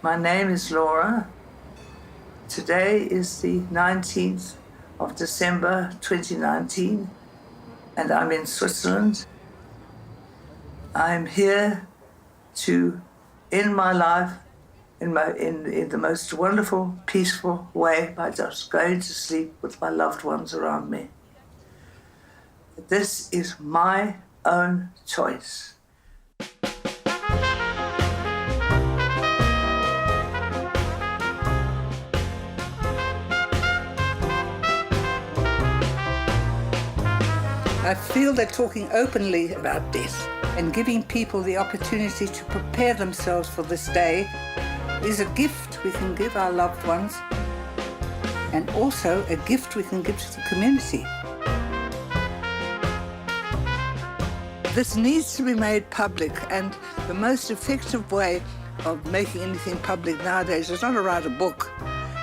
My name is Laura. Today is the 19th of December 2019, and I'm in Switzerland. I'm here to end my life in the most wonderful, peaceful way by just going to sleep with my loved ones around me. This is my own choice. I feel that talking openly about death and giving people the opportunity to prepare themselves for this day is a gift we can give our loved ones, and also a gift we can give to the community. This needs to be made public, and the most effective way of making anything public nowadays is not to write a book,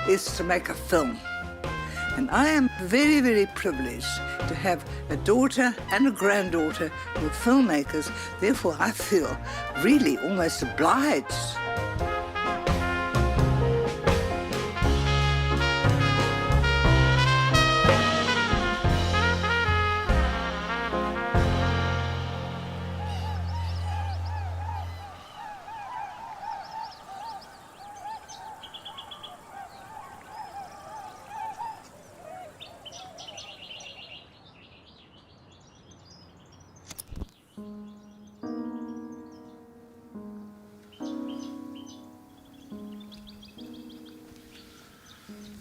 is to make a film. And I am very, very privileged to have a daughter and a granddaughter who are filmmakers. Therefore, I feel really almost obliged.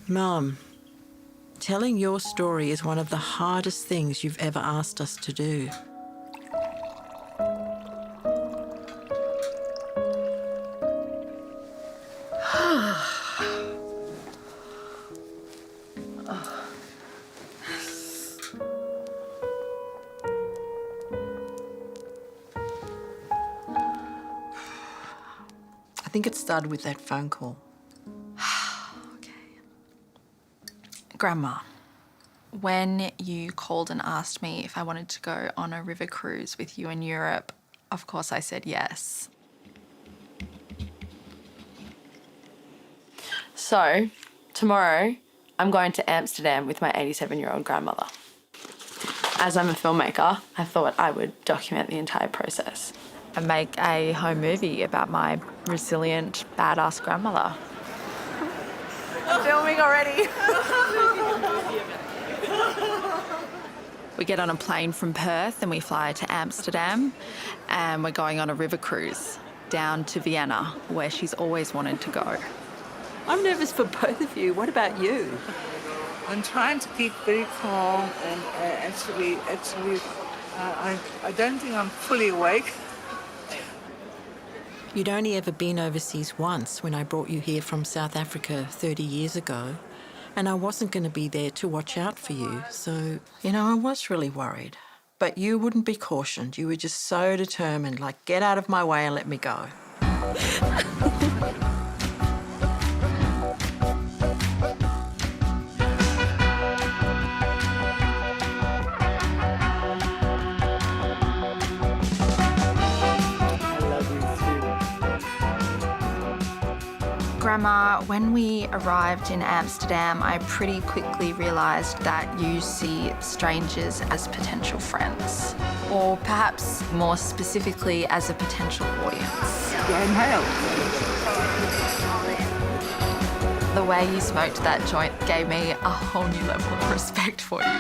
Mum, telling your story is one of the hardest things you've ever asked us to do. I think it started with that phone call. Grandma, when you called and asked me if I wanted to go on a river cruise with you in Europe, of course I said yes. So, tomorrow, I'm going to Amsterdam with my 87-year-old grandmother. As I'm a filmmaker, I thought I would document the entire process and make a home movie about my resilient, badass grandmother. Filming already. We get on a plane from Perth and we fly to Amsterdam, and we're going on a river cruise down to Vienna, where she's always wanted to go. I'm nervous for both of you. What about you? I'm trying to keep very calm and actually, I don't think I'm fully awake. You'd only ever been overseas once when I brought you here from South Africa 30 years ago, and I wasn't going to be there to watch out for you, so, I was really worried. But you wouldn't be cautioned. You were just so determined, like, get out of my way and let me go. Grandma, when we arrived in Amsterdam, I pretty quickly realised that you see strangers as potential friends, or perhaps more specifically as a potential audience. Inhale. The way you smoked that joint gave me a whole new level of respect for you.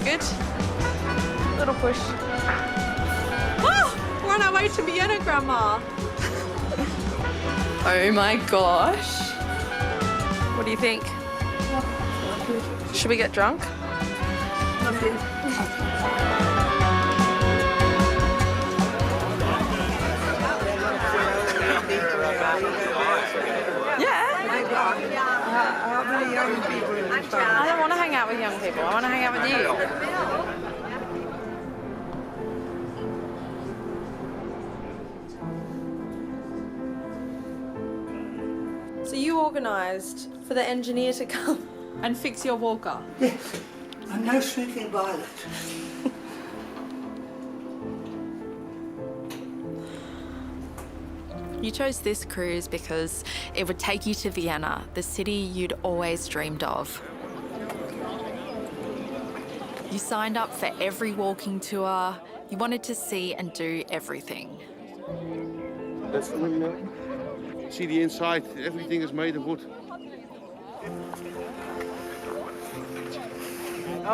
Good? Little push. Oh, we're on our way to Vienna, Grandma. Oh my gosh. What do you think? Should we get drunk? How many young people in this family? I don't want to hang out with young people. I want to hang out with you. you organised for the engineer to come and fix your walker? Yes, I'm no shrinking violet. You chose this cruise because it would take you to Vienna, the city you'd always dreamed of. You signed up for every walking tour. You wanted to see and do everything. That's the window. See the inside, everything is made of wood.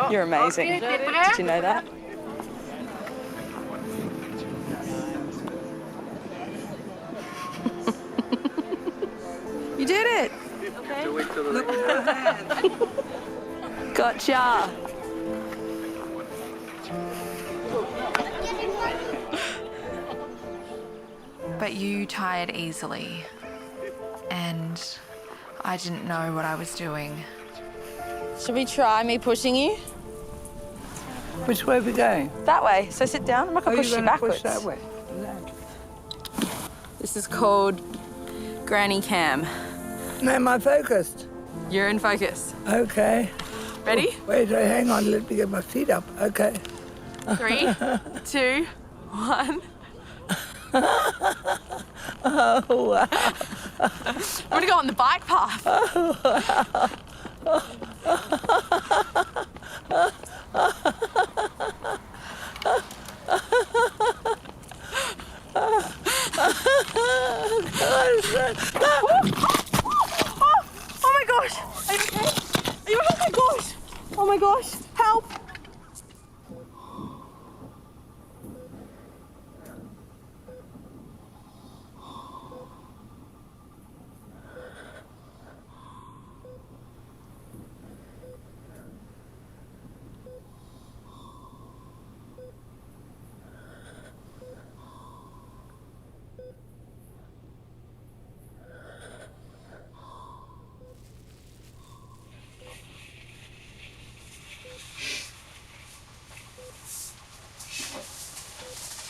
You're amazing. Did you know that? You did it! Gotcha! But you tired easily, and I didn't know what I was doing. Should we try me pushing you? Which way are we going? That way. So sit down. I'm not going to push you backwards. Push that way. This is called Granny Cam. No, am I focused? You're in focus. Okay. Ready? Oh, wait, hang on. Let me get my feet up. Okay. 3, 2, 1. Oh, wow. I'm going to go on the bike path. Oh my gosh! Are you okay? Are you? Oh my gosh! Oh my gosh! Help!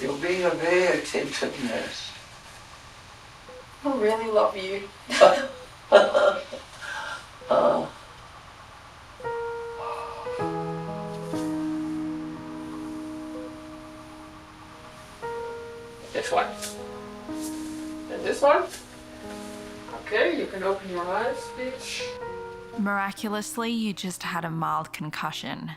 You're being a very attentive nurse. I really love you. This one. And this one. Okay, you can open your eyes, please. Miraculously, you just had a mild concussion.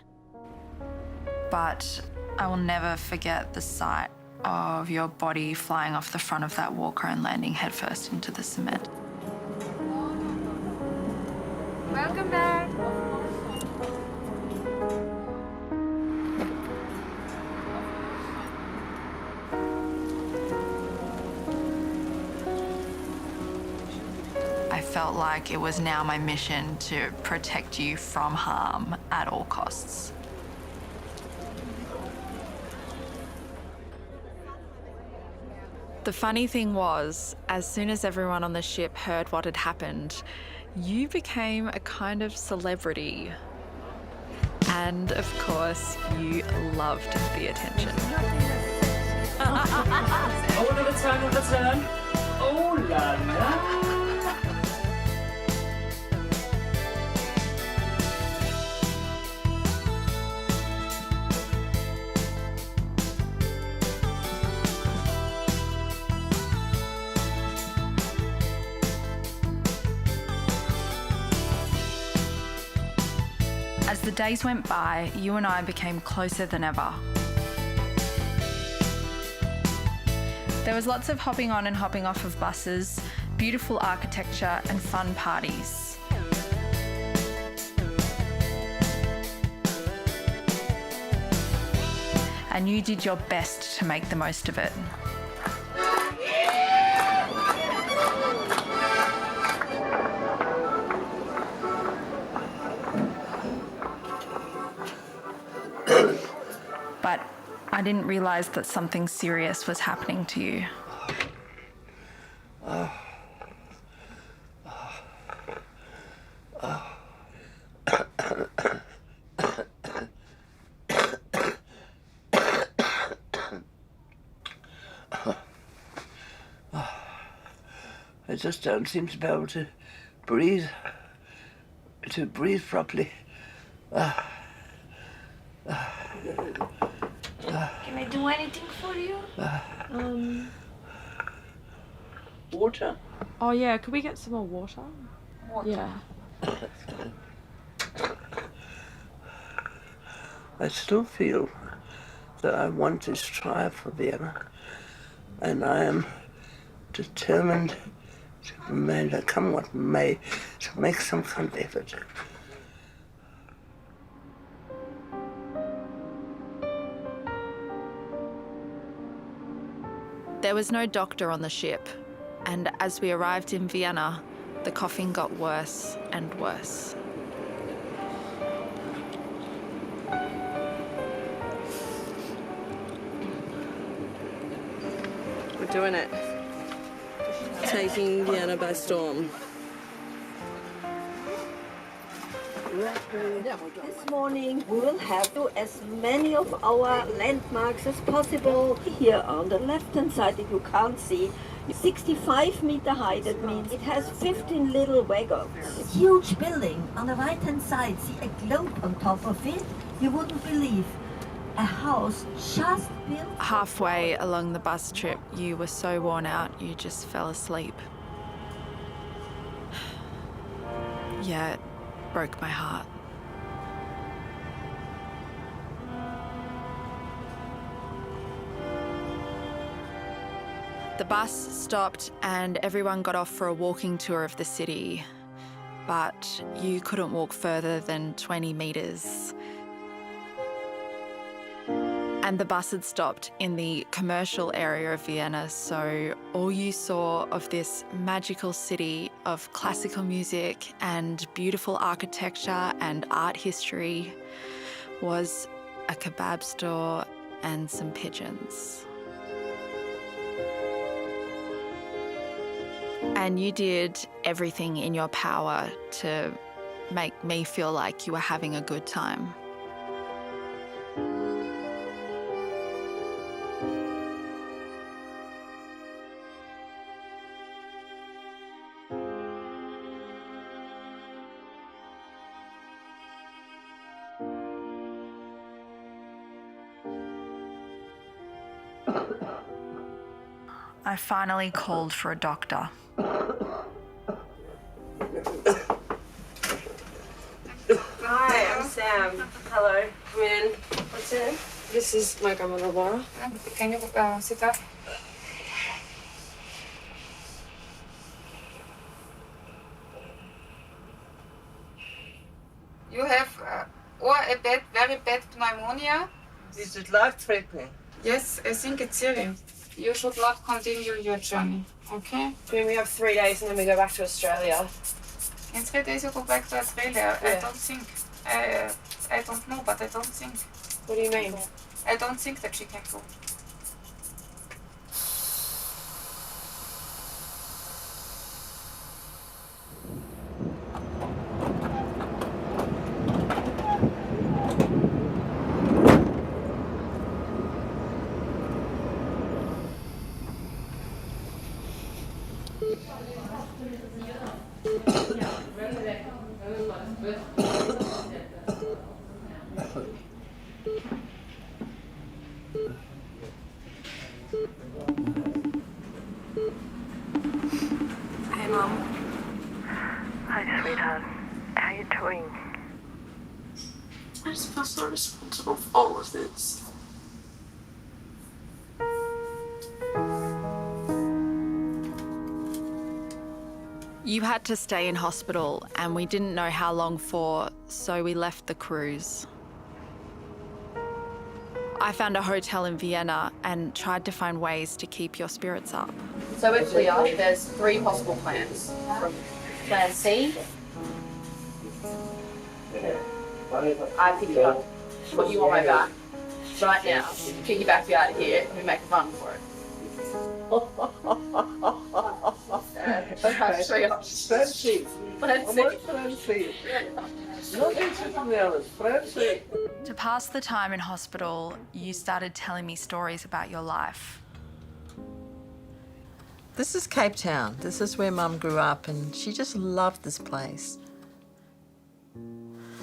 But I will never forget the sight of your body flying off the front of that walker and landing headfirst into the cement. Welcome back. I felt like it was now my mission to protect you from harm at all costs. The funny thing was, as soon as everyone on the ship heard what had happened, you became a kind of celebrity. And of course, you loved the attention. Oh, another turn. Oh la la. As the days went by, you and I became closer than ever. There was lots of hopping on and hopping off of buses, beautiful architecture and fun parties. And you did your best to make the most of it. But I didn't realise that something serious was happening to you. I just don't seem to be able to breathe, to breathe properly. Can I do anything for you? Water. Oh yeah, could we get some more water? Yeah. I still feel that I want to strive for Vienna, and I am determined to remain, come what may, to make some kind of effort. There was no doctor on the ship, and as we arrived in Vienna, the coughing got worse and worse. We're doing it. Taking Vienna by storm. This morning we will have as many of our landmarks as possible. Here on the left-hand side, if you can't see, 65 meter high. That means it has 15 little wagons. Huge building on the right-hand side. See a globe on top of it. You wouldn't believe. A house just built. Halfway along the bus trip, you were so worn out, you just fell asleep. Yeah, it broke my heart. The bus stopped and everyone got off for a walking tour of the city, but you couldn't walk further than 20 metres. And the bus had stopped in the commercial area of Vienna, so all you saw of this magical city of classical music and beautiful architecture and art history was a kebab store and some pigeons. And you did everything in your power to make me feel like you were having a good time. I finally called for a doctor. Hi, I'm Sam. Hello. Come in. What's your name? This is my grandmother, Laura. Can you sit up? You have very bad pneumonia. Is it life-threatening? Yes, I think it's serious. You should not continue your journey, okay? We have 3 days and then we go back to Australia. In 3 days you go back to Australia. Yeah. I don't think. I don't know, but I don't think. What do you mean? I don't think that she can go. Hey, Mom. Hi, sweetheart. How you doing? I just feel so responsible for all of this. You had to stay in hospital and we didn't know how long for, so we left the cruise. I found a hotel in Vienna and tried to find ways to keep your spirits up. So with Leah, there's 3 possible plans. Plan C, I pick you up, put you on my back right now, kick you back out of here, and we make a run for it. Plan C. Plan C. To pass the time in hospital, you started telling me stories about your life. This is Cape Town. This is where Mum grew up, and she just loved this place.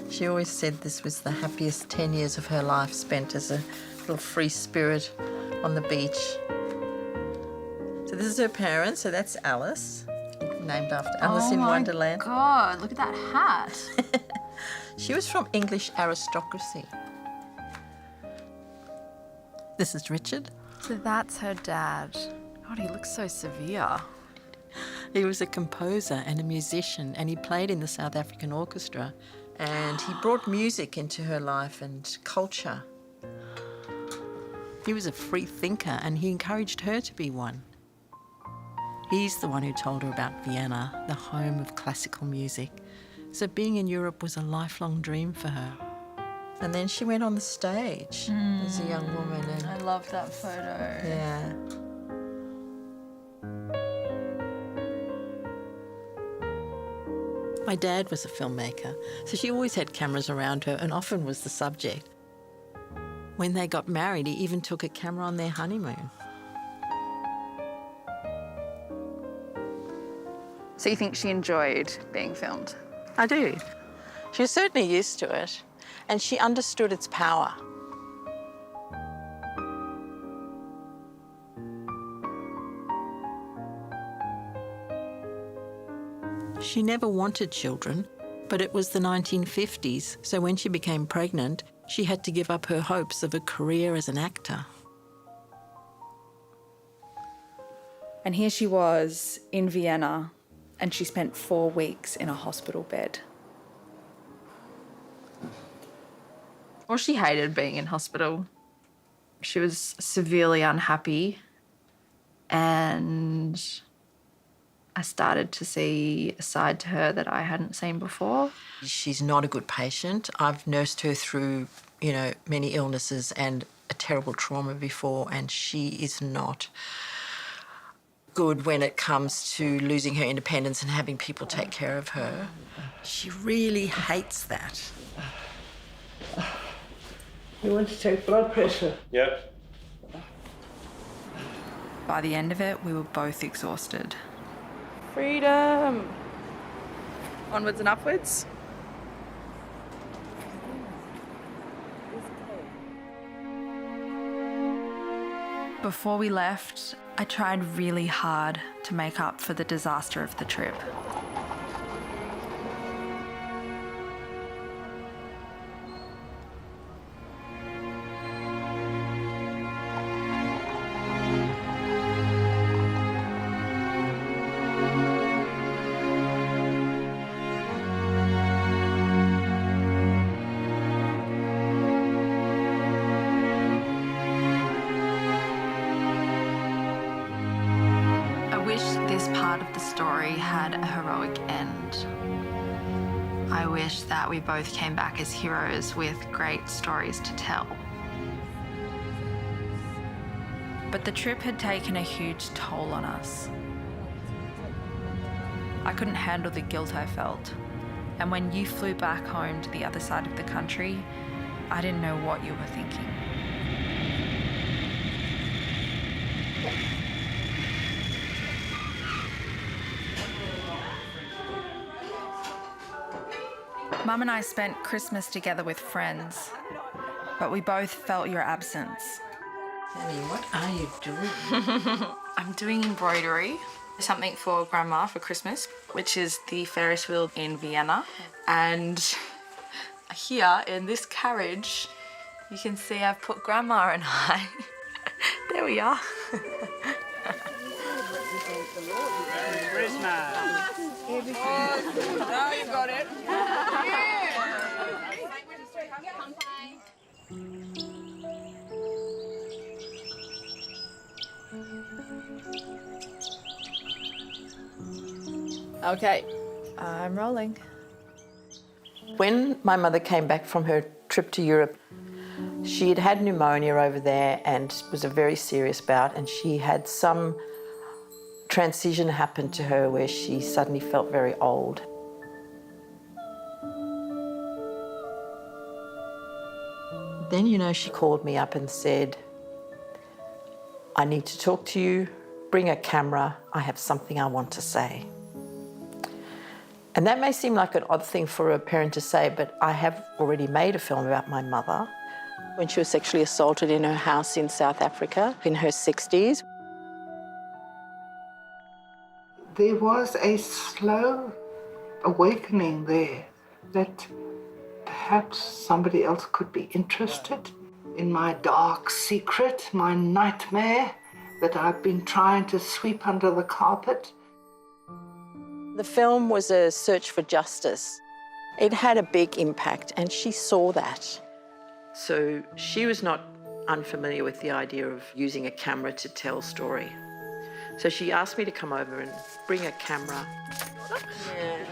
She always said this was the happiest 10 years of her life spent as a little free spirit on the beach. So this is her parents, so that's Alice, named after Alice in Wonderland. Oh my God, look at that hat. She was from English aristocracy. This is Richard. So that's her dad. God, he looks so severe. He was a composer and a musician, and he played in the South African Orchestra, and he brought music into her life and culture. He was a free thinker, and he encouraged her to be one. He's the one who told her about Vienna, the home of classical music. So being in Europe was a lifelong dream for her. And then she went on the stage as a young woman. And I love that photo. yeah. My dad was a filmmaker, so she always had cameras around her and often was the subject. When they got married, he even took a camera on their honeymoon. So you think she enjoyed being filmed? I do. She was certainly used to it, and she understood its power. She never wanted children, but it was the 1950s, so when she became pregnant, she had to give up her hopes of a career as an actor. And here she was in Vienna, and she spent 4 weeks in a hospital bed. Well, she hated being in hospital. She was severely unhappy, and I started to see a side to her that I hadn't seen before. She's not a good patient. I've nursed her through, many illnesses and a terrible trauma before, and she is not good when it comes to losing her independence and having people take care of her. She really hates that. You want to take blood pressure? Yep. By the end of it, we were both exhausted. Freedom! Onwards and upwards. Before we left, I tried really hard to make up for the disaster of the trip. Part of the story had a heroic end. I wish that we both came back as heroes with great stories to tell. But the trip had taken a huge toll on us. I couldn't handle the guilt I felt. And when you flew back home to the other side of the country, I didn't know what you were thinking. Mum and I spent Christmas together with friends, but we both felt your absence. Annie, what are you doing? I'm doing embroidery, something for Grandma for Christmas, which is the Ferris wheel in Vienna. And here in this carriage, you can see I've put Grandma and I. There we are. Now you got it. Okay, I'm rolling. When my mother came back from her trip to Europe, she had had pneumonia over there and was a very serious bout, and she had some transition happen to her where she suddenly felt very old. Then, she called me up and said, I need to talk to you. bring a camera, I have something I want to say. And that may seem like an odd thing for a parent to say, but I have already made a film about my mother when she was sexually assaulted in her house in South Africa in her 60s. There was a slow awakening there that perhaps somebody else could be interested in my dark secret, my nightmare that I've been trying to sweep under the carpet. The film was a search for justice. It had a big impact, and she saw that. So she was not unfamiliar with the idea of using a camera to tell story. So she asked me to come over and bring a camera. Yeah.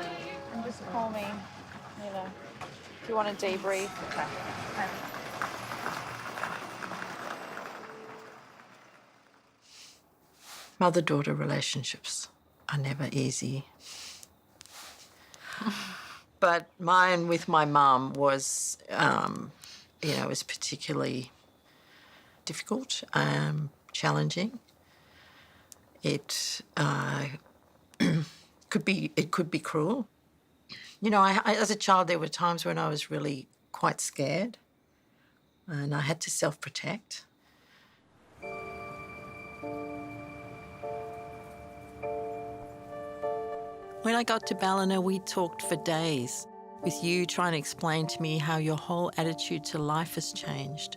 And just call me, you know, if you want to debrief. Okay. Mother-daughter relationships are never easy. But mine with my mum was, was particularly difficult, challenging. It could be cruel. You know, I, as a child, there were times when I was really quite scared, and I had to self-protect. When I got to Ballina, we talked for days, with you trying to explain to me how your whole attitude to life has changed.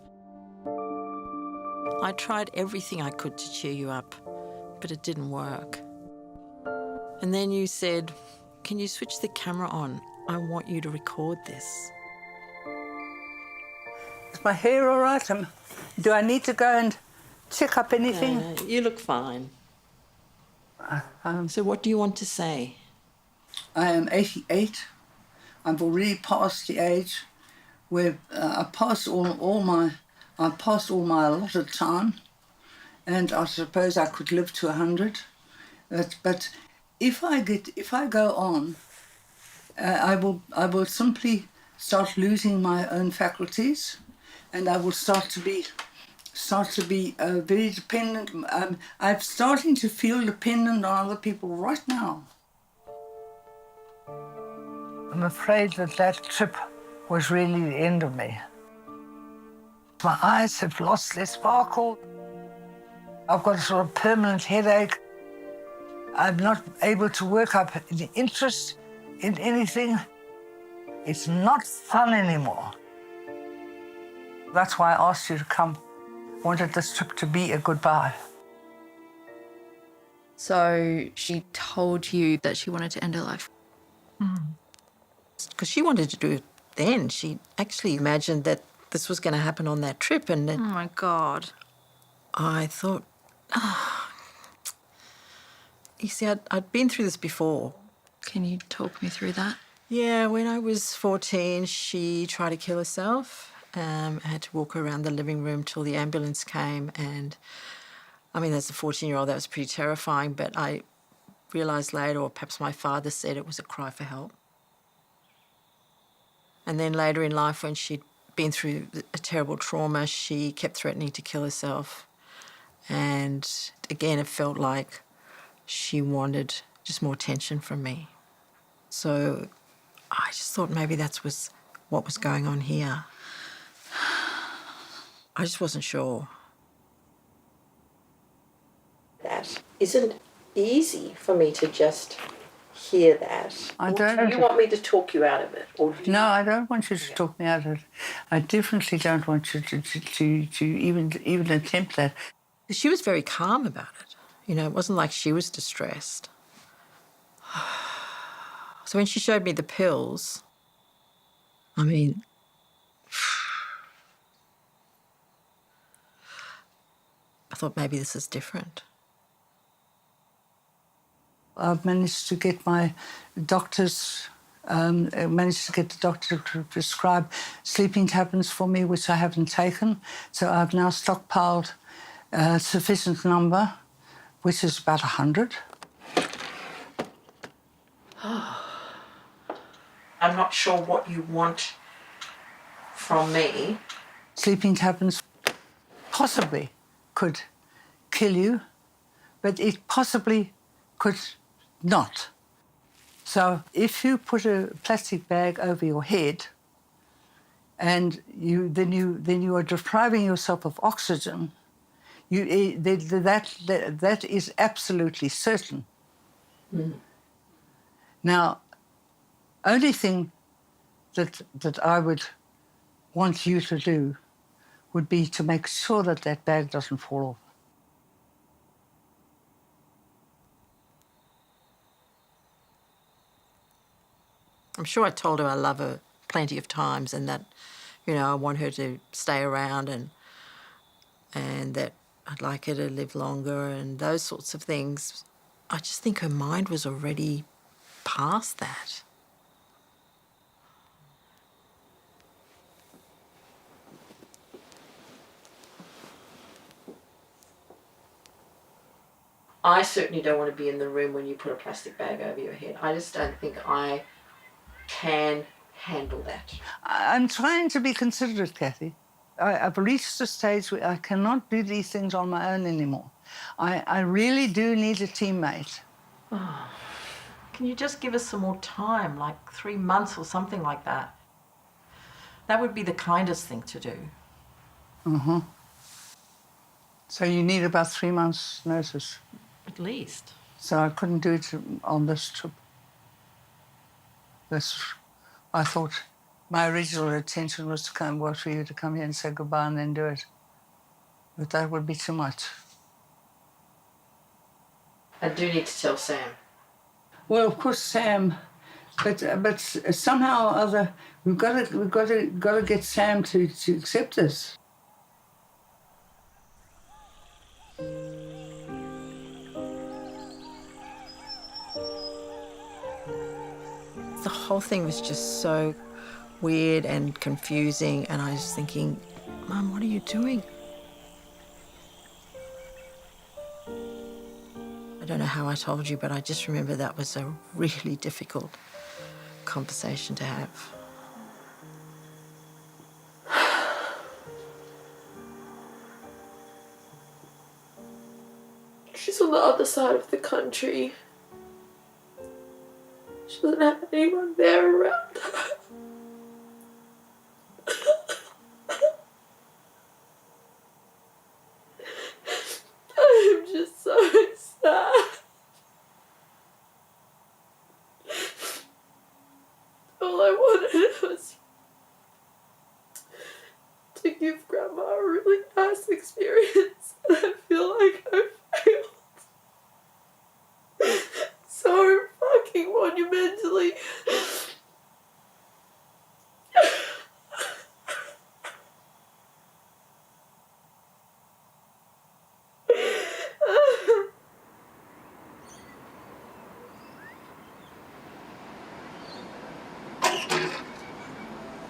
I tried everything I could to cheer you up, but it didn't work. And then you said, "Can you switch the camera on? I want you to record this." Is my hair all right? Do I need to go and check up anything? No, you look fine. So what do you want to say? I am 88. I've already passed the age where I passed all my allotted time, and I suppose I could live to 100. But if I go on, I will simply start losing my own faculties, and I will start to be very dependent. I'm starting to feel dependent on other people right now. I'm afraid that trip was really the end of me. My eyes have lost their sparkle. I've got a sort of permanent headache. I'm not able to work up any interest in anything. It's not fun anymore. That's why I asked you to come. I wanted this trip to be a goodbye. So she told you that she wanted to end her life? Because she wanted to do it then. She actually imagined that this was going to happen on that trip, and Oh my God. I thought, you see, I'd been through this before. Can you talk me through that? Yeah, when I was 14, she tried to kill herself. I had to walk her around the living room till the ambulance came, and I mean, as a 14-year-old, that was pretty terrifying, but I realised later, or perhaps my father said, it was a cry for help. And then later in life, when she'd been through a terrible trauma, she kept threatening to kill herself. And again, it felt like she wanted just more attention from me. So I just thought maybe that was what was going on here. I just wasn't sure. That isn't easy for me to just hear that. Do you want me to talk you out of it? No, I don't want you to talk me out of it. I definitely don't want you to even attempt that. She was very calm about it. You know, it wasn't like she was distressed. So when she showed me the pills, I mean, I thought maybe this is different. I've managed to get my doctors, managed to get the doctor to prescribe sleeping tablets for me, which I haven't taken. So I've now stockpiled a sufficient number, which is about 100. I'm not sure what you want from me. Sleeping tablets possibly could kill you, but it possibly could not. So if you put a plastic bag over your head and then you are depriving yourself of oxygen, that is absolutely certain. Mm. Now, only thing that I would want you to do would be to make sure that that bag doesn't fall off. I'm sure I told her I love her plenty of times and that, you know, I want her to stay around and that I'd like her to live longer and those sorts of things. I just think her mind was already past that. I certainly don't want to be in the room when you put a plastic bag over your head. I just don't think I can handle that. I'm trying to be considerate, Kathy. I've reached a stage where I cannot do these things on my own anymore. I really do need a teammate. Oh, can you just give us some more time, like 3 months or something like that? That would be the kindest thing to do. Mm-hmm. So you need about 3 months' notice? At least. So I couldn't do it on this trip. I thought my original intention was for you to come here and say goodbye and then do it. But that would be too much. I do need to tell Sam. Well, of course, Sam, but somehow or other we've got to get Sam to accept this. The whole thing was just so weird and confusing, and I was thinking, Mum, what are you doing? I don't know how I told you, but I just remember that was a really difficult conversation to have. She's on the other side of the country. She doesn't have anyone there around her. I'm just so sad. All I wanted was to give Grandma a really nice experience, and I feel like I failed so fucking monumentally.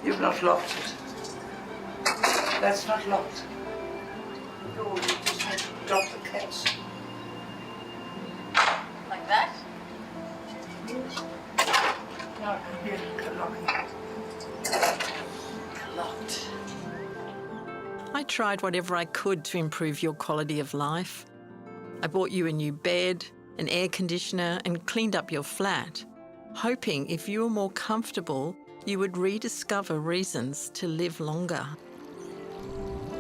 You've not locked it. That's not locked. Oh, you just had to drop the case. Like that? No, here, lock it. Locked. I tried whatever I could to improve your quality of life. I bought you a new bed, an air conditioner, and cleaned up your flat, hoping if you were more comfortable, you would rediscover reasons to live longer.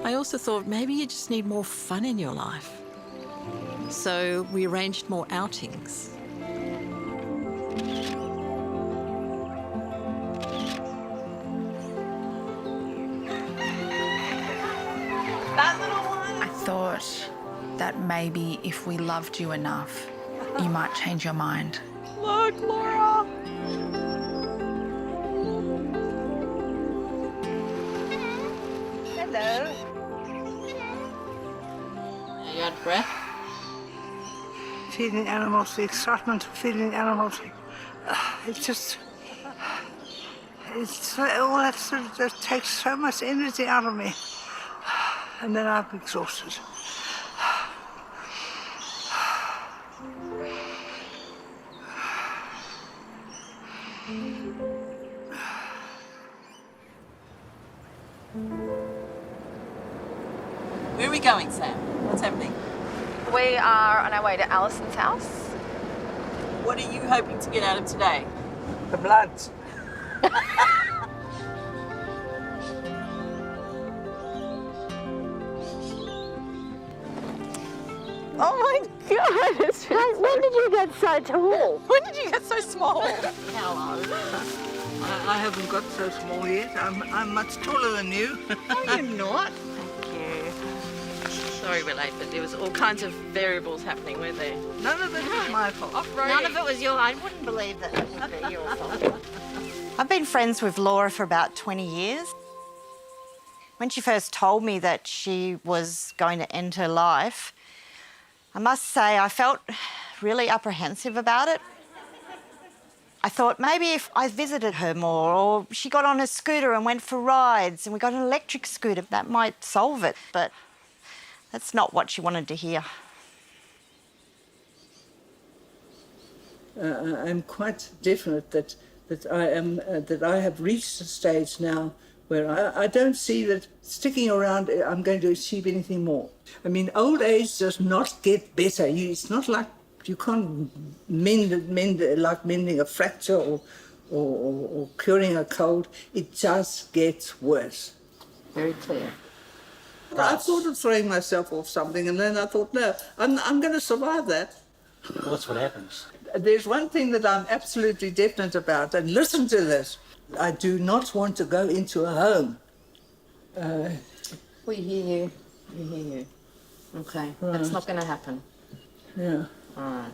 I also thought maybe you just need more fun in your life. So we arranged more outings. I thought that maybe if we loved you enough, you might change your mind. Look, Laura! Hello. Are you out of breath? Feeding animals, the excitement of feeding animals. It's all that takes so much energy out of me. And then I'm exhausted. Where are we going, Sam? What's happening? We are on our way to Alison's house. What are you hoping to get out of today? The blood. Oh my God! It's just... When did you get so tall? When did you get so small? Hello. I haven't got so small yet. I'm much taller than you. No, you're not. Thank you. Sorry we're late, but there was all kinds of variables happening, weren't there? None of it was my fault. Off-roading. None of it was your. I wouldn't believe that it would be your fault. I've been friends with Laura for about 20 years. When she first told me that she was going to end her life, I must say I felt really apprehensive about it. I thought maybe if I visited her more, or she got on a scooter and went for rides and we got an electric scooter, that might solve it. But that's not what she wanted to hear. I'm quite definite that I have reached a stage now where I don't see that sticking around I'm going to achieve anything more. I mean, old age does not get better. It's not like you can't mend like mending a fracture or curing a cold. It just gets worse. Very clear. I thought of throwing myself off something, and then I thought, no, I'm going to survive that. Well, that's what happens. There's one thing that I'm absolutely definite about, and listen to this. I do not want to go into a home. We hear you. We hear you. Okay, right. That's not going to happen. Yeah. All right.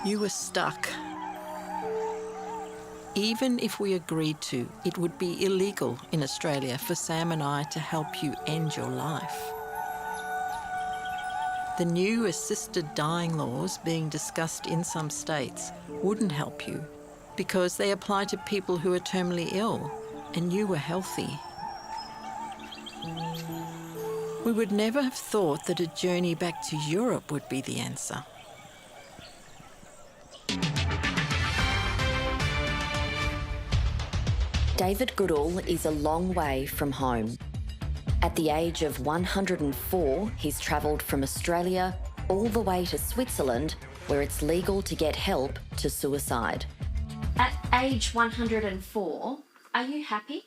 You were stuck. Even if we agreed to, it would be illegal in Australia for Sam and I to help you end your life. The new assisted dying laws being discussed in some states wouldn't help you because they apply to people who are terminally ill and you were healthy. We would never have thought that a journey back to Europe would be the answer. David Goodall is a long way from home. At the age of 104, he's travelled from Australia all the way to Switzerland, where it's legal to get help to suicide. At age 104, are you happy?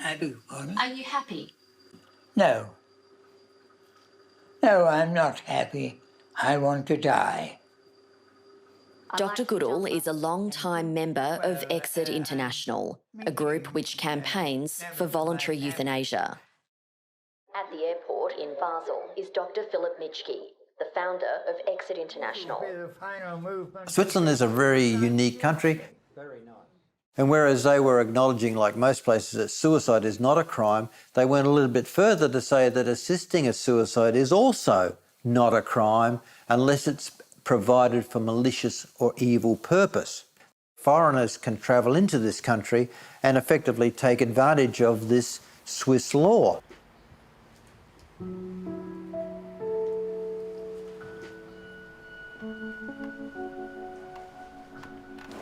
I beg your pardon? Are you happy? No. No, I'm not happy. I want to die. Dr. Goodall is a long-time member of Exit International, a group which campaigns for voluntary euthanasia. At the airport in Basel is Dr. Philip Mitschke, the founder of Exit International. Switzerland is a very unique country. And whereas they were acknowledging, like most places, that suicide is not a crime, they went a little bit further to say that assisting a suicide is also not a crime unless it's provided for malicious or evil purpose. Foreigners can travel into this country and effectively take advantage of this Swiss law.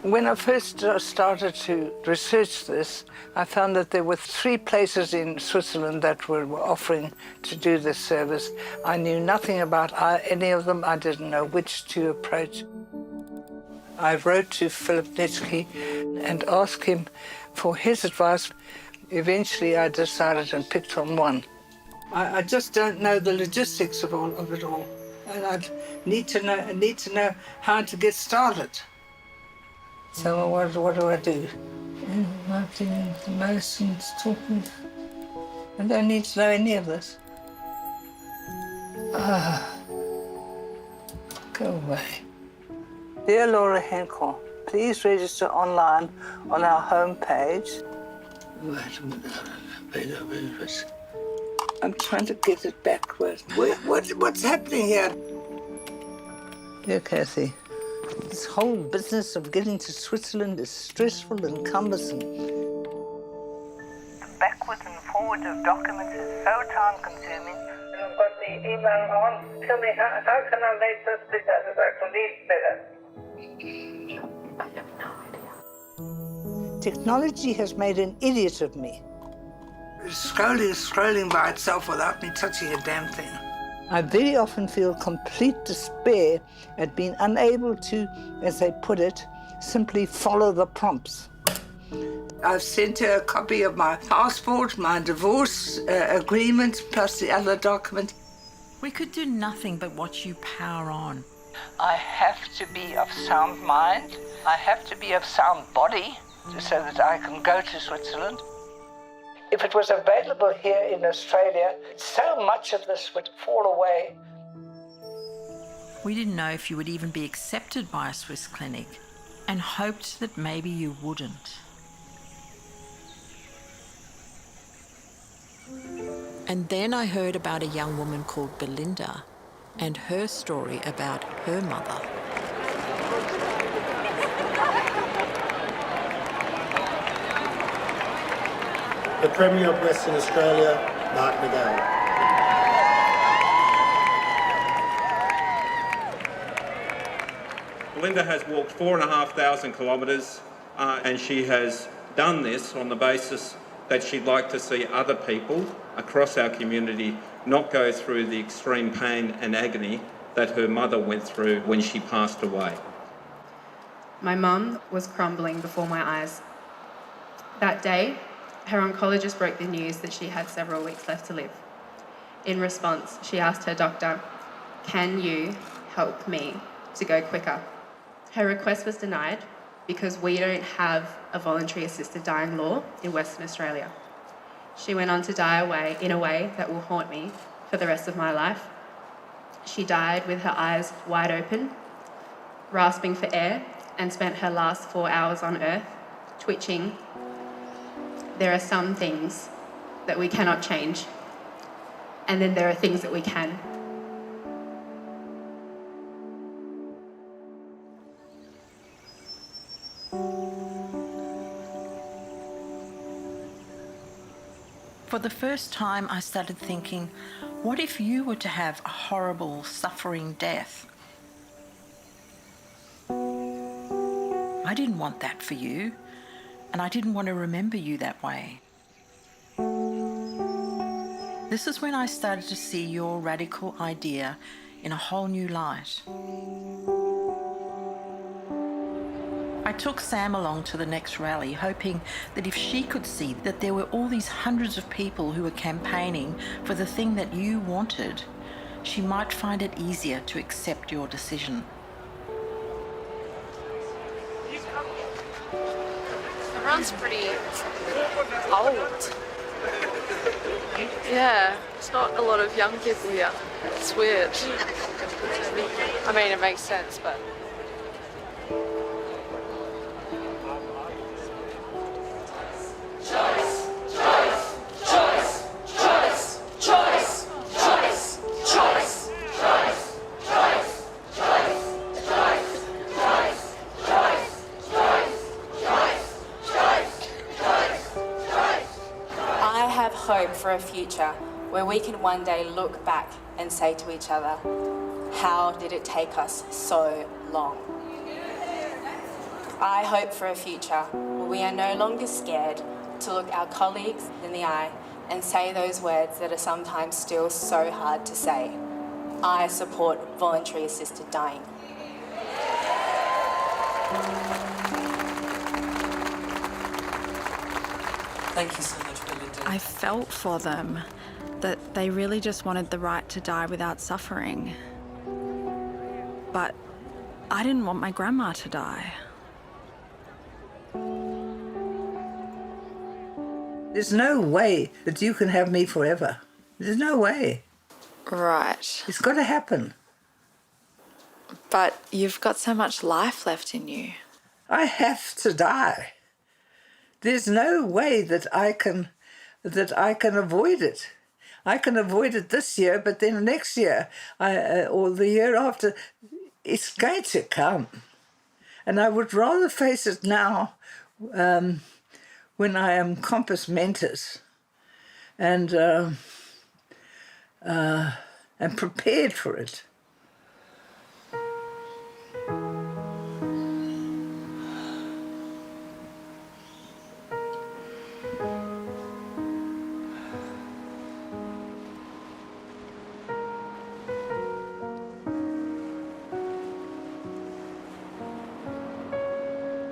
When I first started to research this, I found that there were 3 places in Switzerland that were offering to do this service. I knew nothing about any of them. I didn't know which to approach. I wrote to Philip Mitschke and asked him for his advice. Eventually, I decided and picked on one. I just don't know the logistics of it all, and I need to know how to get started. So what do I do? Writing the motions, talking. I don't need to know any of this. Go away. Dear Laura Henkel, please register online on our homepage. Wait a minute. I'm trying to get it backwards. What's happening here? Dear Kathy, this whole business of getting to Switzerland is stressful and cumbersome. The backwards and forwards of documents is so time-consuming. And I've got the email on. Tell me, how can I make this bigger so I can read better? Technology has made an idiot of me. Scrolling by itself without me touching a damn thing. I very often feel complete despair at being unable to, as they put it, simply follow the prompts. I've sent her a copy of my passport, my divorce agreement, plus the other document. We could do nothing but watch you power on. I have to be of sound mind. I have to be of sound body so that I can go to Switzerland. If it was available here in Australia, so much of this would fall away. We didn't know if you would even be accepted by a Swiss clinic and hoped that maybe you wouldn't. And then I heard about a young woman called Belinda and her story about her mother. The Premier of Western Australia, Mark McGowan. Belinda has walked 4,500 kilometres and she has done this on the basis that she'd like to see other people across our community not go through the extreme pain and agony that her mother went through when she passed away. My mum was crumbling before my eyes. That day, her oncologist broke the news that she had several weeks left to live. In response, she asked her doctor, "Can you help me to go quicker?" Her request was denied because we don't have a voluntary assisted dying law in Western Australia. She went on to die in a way that will haunt me for the rest of my life. She died with her eyes wide open, rasping for air, and spent her last 4 hours on earth, twitching. There are some things that we cannot change, and then there are things that we can. For the first time, I started thinking, what if you were to have a horrible, suffering death? I didn't want that for you, and I didn't want to remember you that way. This is when I started to see your radical idea in a whole new light. I took Sam along to the next rally, hoping that if she could see that there were all these hundreds of people who were campaigning for the thing that you wanted, she might find it easier to accept your decision. Everyone's pretty old. Yeah, there's not a lot of young people here. It's weird. I mean, it makes sense, but... hope for a future where we can one day look back and say to each other, how did it take us so long? I hope for a future where we are no longer scared to look our colleagues in the eye and say those words that are sometimes still so hard to say. I support voluntary assisted dying. Thank you so much, Belinda. I felt for them, that they really just wanted the right to die without suffering. But I didn't want my grandma to die. There's no way that you can have me forever. There's no way. Right. It's got to happen. But you've got so much life left in you. I have to die. There's no way that I can avoid it. I can avoid it this year, but then next year or the year after, it's going to come. And I would rather face it now when I am compos mentis and prepared for it.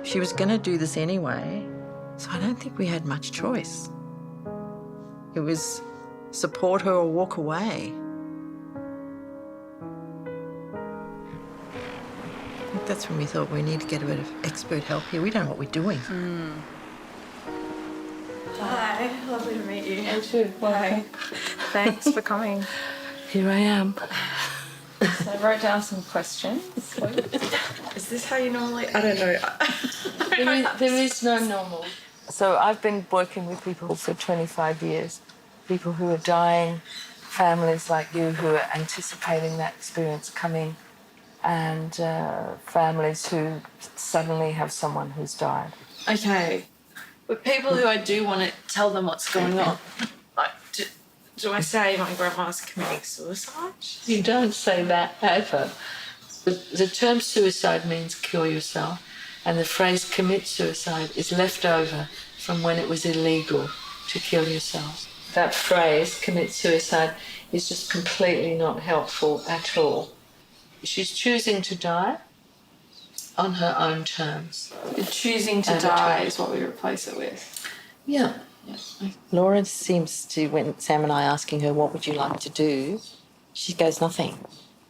She was going to do this anyway, so I don't think we had much choice. It was support her or walk away. I think that's when we thought we need to get a bit of expert help here. We don't know what we're doing. Hi, lovely to meet you. You too. Hi. Thanks for coming. Here I am. So I wrote down some questions. Is this how you normally? I don't know. There is no normal. So I've been working with people for 25 years, people who are dying, families like you who are anticipating that experience coming, and families who suddenly have someone who's died. Okay, but people who I do want to tell them what's going on, like, do I say my grandma's committing suicide? You don't say that ever. The term suicide means kill yourself, and the phrase commit suicide is left over from when it was illegal to kill yourself. That phrase, commit suicide, is just completely not helpful at all. She's choosing to die on her own terms. Choosing to die is what we replace it with. Yeah. Laura seems to, when Sam and I are asking her, what would you like to do? She goes, nothing.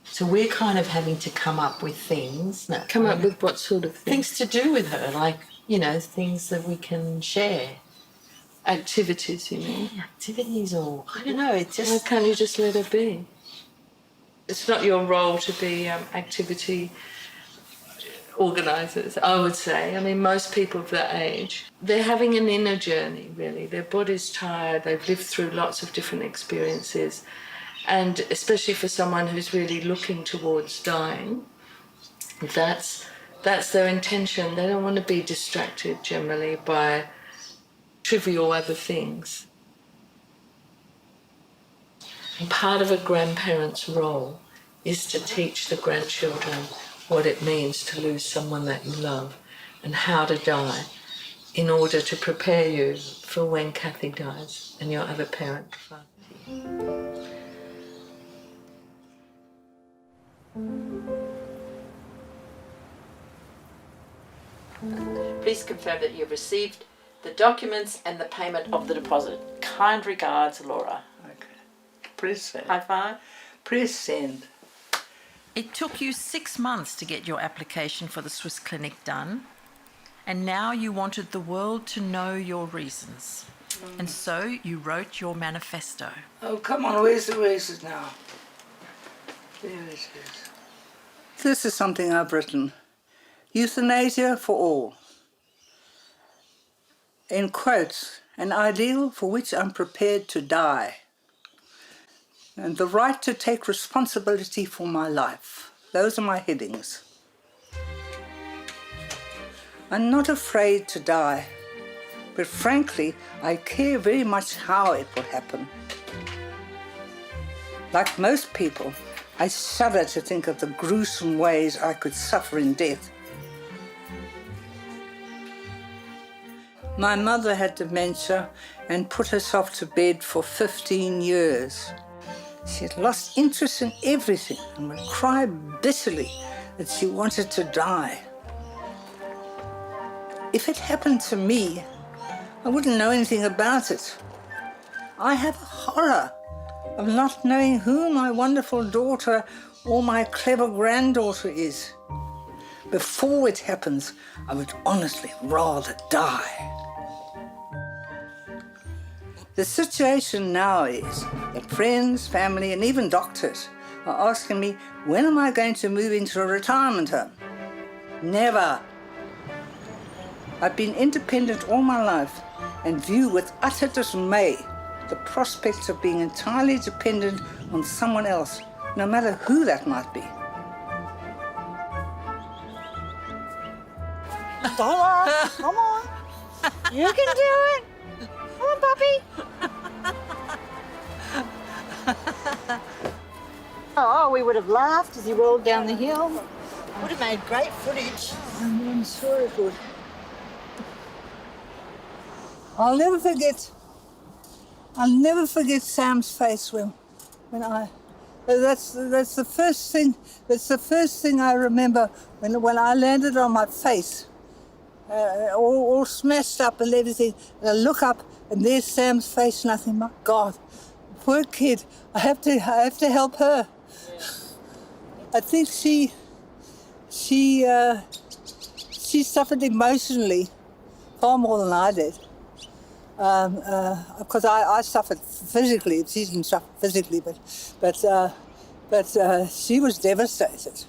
So we're kind of having to come up with things. Come up with what sort of things? Things to do with her, like, you know, things that we can share. Activities, you mean? Yeah, activities or, I don't know, it's just... Why can't you just let her be? It's not your role to be activity organisers, I would say. I mean, most people of that age, they're having an inner journey, really. Their body's tired, they've lived through lots of different experiences, and especially for someone who's really looking towards dying, that's their intention. They don't want to be distracted generally by trivial other things. And part of a grandparent's role is to teach the grandchildren what it means to lose someone that you love and how to die in order to prepare you for when Kathy dies and your other parent. Please confirm that you've received the documents and the payment of the deposit. Kind regards, Laura. Okay. Press send. High five. Press send. It took you 6 months to get your application for the Swiss clinic done, and now you wanted the world to know your reasons. And so you wrote your manifesto. Oh, come on, where's the races now? There it is. This is something I've written. Euthanasia for all. In quotes, an ideal for which I'm prepared to die. And the right to take responsibility for my life. Those are my headings. I'm not afraid to die, but frankly, I care very much how it will happen. Like most people, I shudder to think of the gruesome ways I could suffer in death. My mother had dementia and put herself to bed for 15 years. She had lost interest in everything and would cry bitterly that she wanted to die. If it happened to me, I wouldn't know anything about it. I have a horror of not knowing who my wonderful daughter or my clever granddaughter is. Before it happens, I would honestly rather die. The situation now is that friends, family, and even doctors are asking me, when am I going to move into a retirement home? Never. I've been independent all my life and view with utter dismay the prospect of being entirely dependent on someone else, no matter who that might be. Don't worry, come on. You can do it. Come on, puppy. Oh, we would have laughed as he rolled down the hill. Would have made great footage. I'm sure it would. I'll never forget Sam's face when I. That's the first thing I remember when I landed on my face all smashed up and everything. And I look up, and there's Sam's face, and I think, my God, poor kid. I have to help her. Yeah. I think she suffered emotionally far more than I did. Because I suffered physically. She didn't suffer physically, but she was devastated.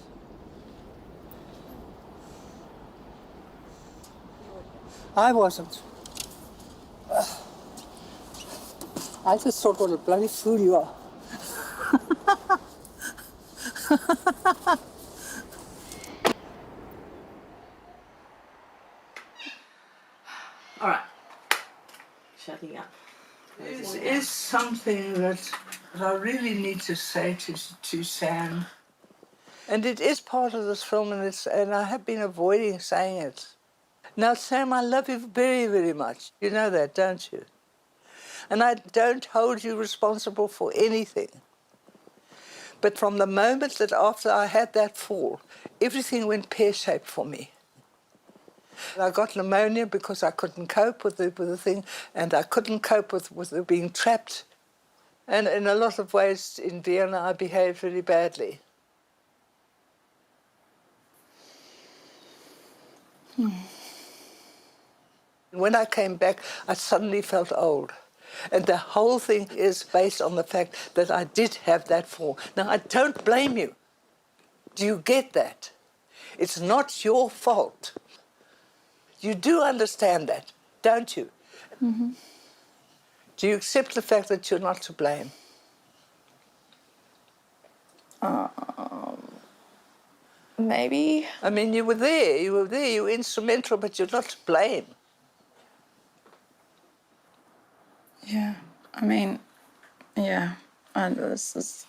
I wasn't. I just thought, what a bloody fool you are. All right. Shutting up. It is something that I really need to say to Sam. And it is part of this film, and I have been avoiding saying it. Now, Sam, I love you very, very much. You know that, don't you? And I don't hold you responsible for anything. But from the moment that after I had that fall, everything went pear-shaped for me. I got pneumonia because I couldn't cope with the thing, and I couldn't cope with it being trapped. And in a lot of ways in Vienna, I behaved really badly. When I came back, I suddenly felt old. And the whole thing is based on the fact that I did have that fall. Now, I don't blame you. Do you get that? It's not your fault. You do understand that, don't you? Mm-hmm. Do you accept the fact that you're not to blame? Maybe. I mean, you were there, you were instrumental, but you're not to blame. Yeah, I mean, yeah, and this is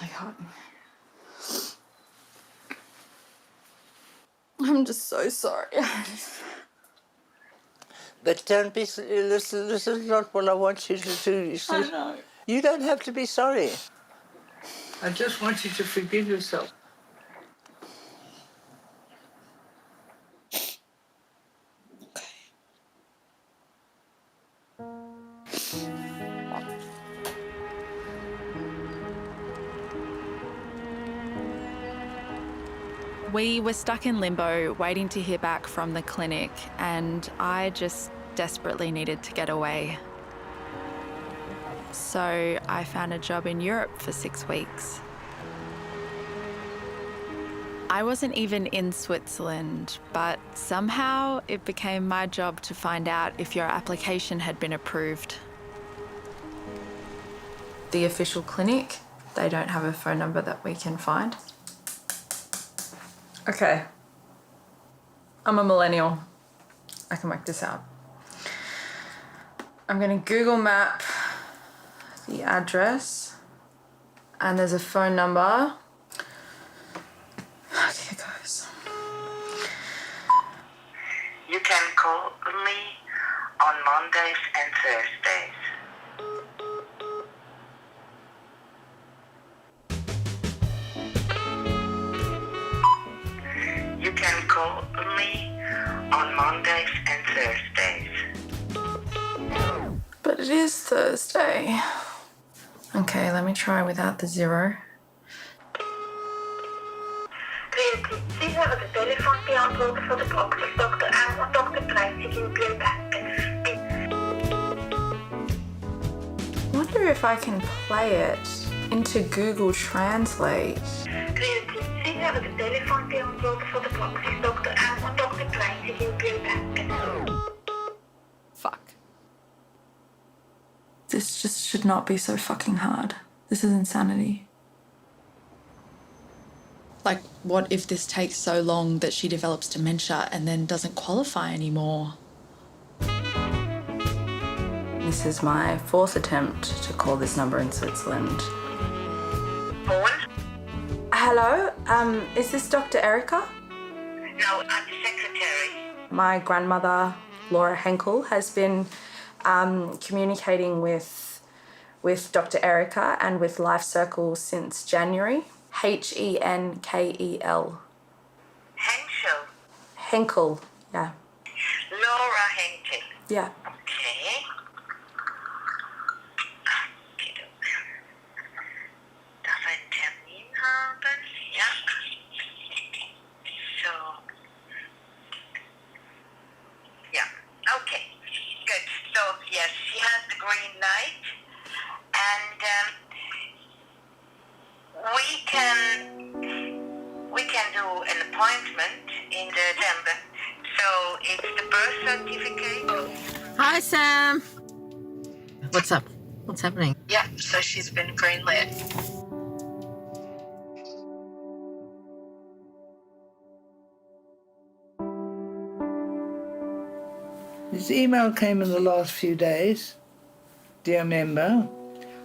really hard. I'm just so sorry. But don't be, this is not what I want you to do. You see? I know. You don't have to be sorry. I just want you to forgive yourself. We were stuck in limbo, waiting to hear back from the clinic, and I just desperately needed to get away. So I found a job in Europe for 6 weeks. I wasn't even in Switzerland, but somehow it became my job to find out if your application had been approved. The official clinic, they don't have a phone number that we can find. Okay. I'm a millennial. I can work this out. I'm going to Google Map the address, and there's a phone number. Okay, guys. You can call me on Mondays and Thursdays. You can call me on Mondays and Thursdays. But it is Thursday. Okay, let me try without the 0. Sie hebben de telefoon beantwoord voor de klokjesdokter en voor dokter Prijsig in Bierbeck. I wonder if I can play it into Google Translate. Sie hebben de telefoon beantwoord voor de klokjesdokter en voor dokter Prijsig in Bierbeck. Fuck. This just should not be so fucking hard. This is insanity. Like, what if this takes so long that she develops dementia and then doesn't qualify anymore? This is my 4th attempt to call this number in Switzerland. Hello, is this Dr. Erica? No, I'm the secretary. My grandmother, Laura Henkel, has been communicating with Dr. Erica and with Life Circle since January. Henkel. Henkel? Henkel, yeah. Laura Henkel. Yeah. Okay. Darf einen Termin haben? Ja. So. Yeah. Okay. Good. So yes, she has the green light, and we can do an appointment in December. So it's the birth certificate. Hi, Sam. What's up? What's happening? Yeah. So she's been greenlit. This email came in the last few days. Dear member,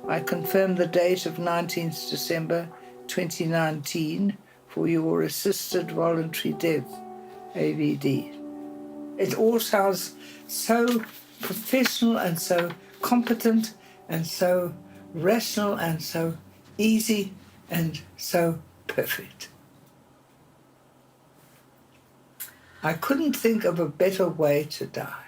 I confirm the date of 19th December 2019 for your assisted voluntary death, AVD. It all sounds so professional and so competent and so rational and so easy and so perfect. I couldn't think of a better way to die.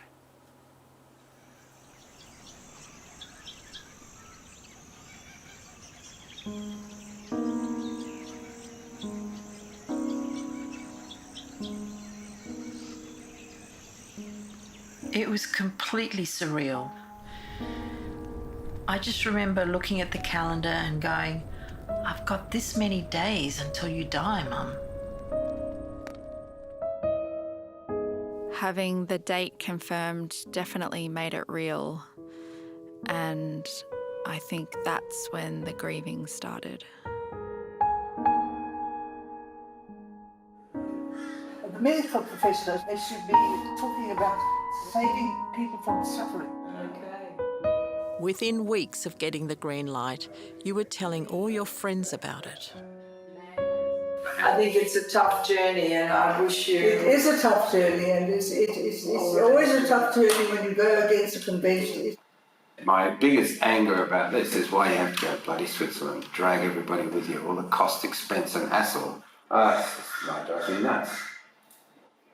It was completely surreal. I just remember looking at the calendar and going, I've got this many days until you die, Mum. Having the date confirmed definitely made it real, and I think that's when the grieving started. The medical professionals, they should be talking about saving people from suffering. Within weeks of getting the green light, you were telling all your friends about it. I think it's a tough journey, and I wish you... It is a tough journey, and it's always a tough journey when you go against a convention. My biggest anger about this is why you have to go to bloody Switzerland, drag everybody with you, all the cost, expense and hassle. It's drives me nuts.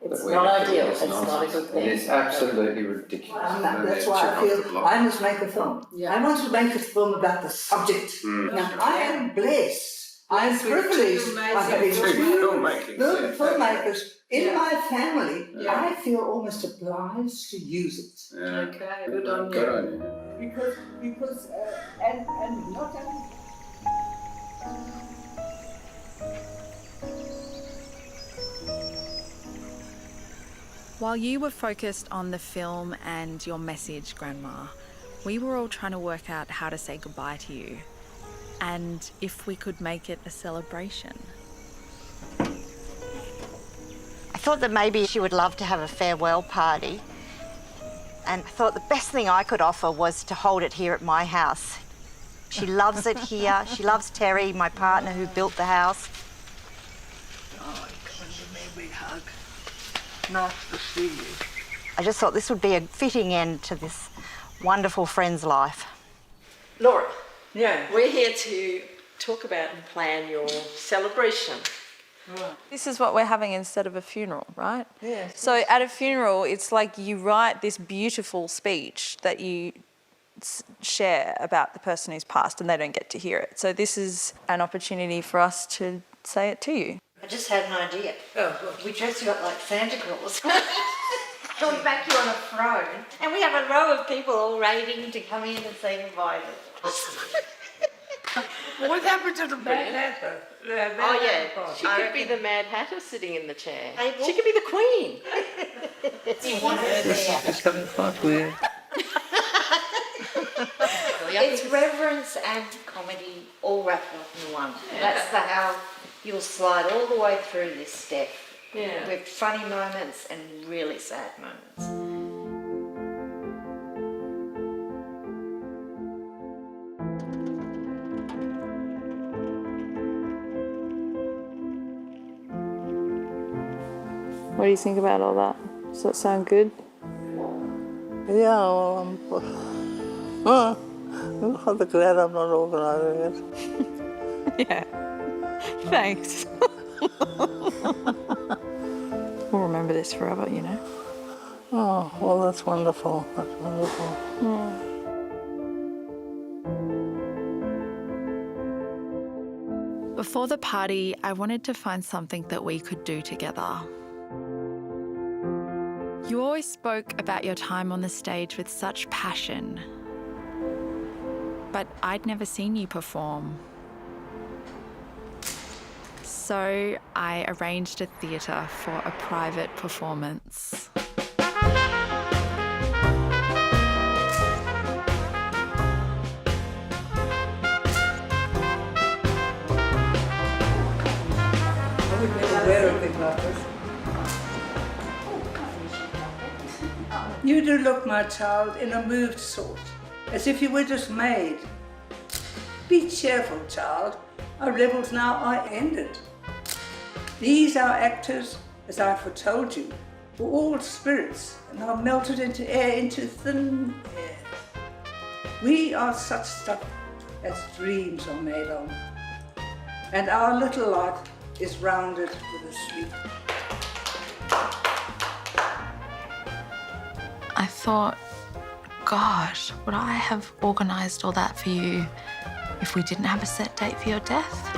It's not ideal. It's not a good thing. It is absolutely ridiculous. That's why I feel I must make a film. Yeah. I want to make a film about the subject. Now, I am blessed. I am privileged. I have two good filmmakers in my family. Yeah. I feel almost obliged to use it. Yeah. Okay, good on you. Good on you. Because and not only. While you were focused on the film and your message, Grandma, we were all trying to work out how to say goodbye to you and if we could make it a celebration. I thought that maybe she would love to have a farewell party, and I thought the best thing I could offer was to hold it here at my house. She loves it here. She loves Terry, my partner who built the house. Oh, come and give me a big hug. Nice to see you. I just thought this would be a fitting end to this wonderful friend's life. Laura, yeah, we're here to talk about and plan your celebration. Right. This is what we're having instead of a funeral, right? Yes. So at a funeral, it's like you write this beautiful speech that you share about the person who's passed and they don't get to hear it. So this is an opportunity for us to say it to you. I just had an idea. Oh, good. We dress you up like Santa Claus. We'll back you on a throne, and we have a row of people all waiting to come in and say goodbye to us. What happened to the Mad Hatter? Oh, yeah. She could be the Mad Hatter sitting in the chair. Able? She could be the Queen. This is becoming quite weird. It's reverence and comedy all wrapped up in one. That's how you'll slide all the way through this step. Yeah. With funny moments and really sad moments. What do you think about all that? Does that sound good? Yeah, well, I'm glad I'm not organising it. Yeah. Thanks. We'll remember this forever, you know. Oh, well, that's wonderful. That's wonderful. Before the party, I wanted to find something that we could do together. You always spoke about your time on the stage with such passion, but I'd never seen you perform. So I arranged a theatre for a private performance. You do look, my child, in a moved sort, as if you were just made. Be cheerful, child. Our revels now are ended. These our actors, as I foretold you, were all spirits and are melted into air, into thin air. We are such stuff as dreams are made of, and our little life is rounded with a sleep. I thought, gosh, would I have organised all that for you if we didn't have a set date for your death?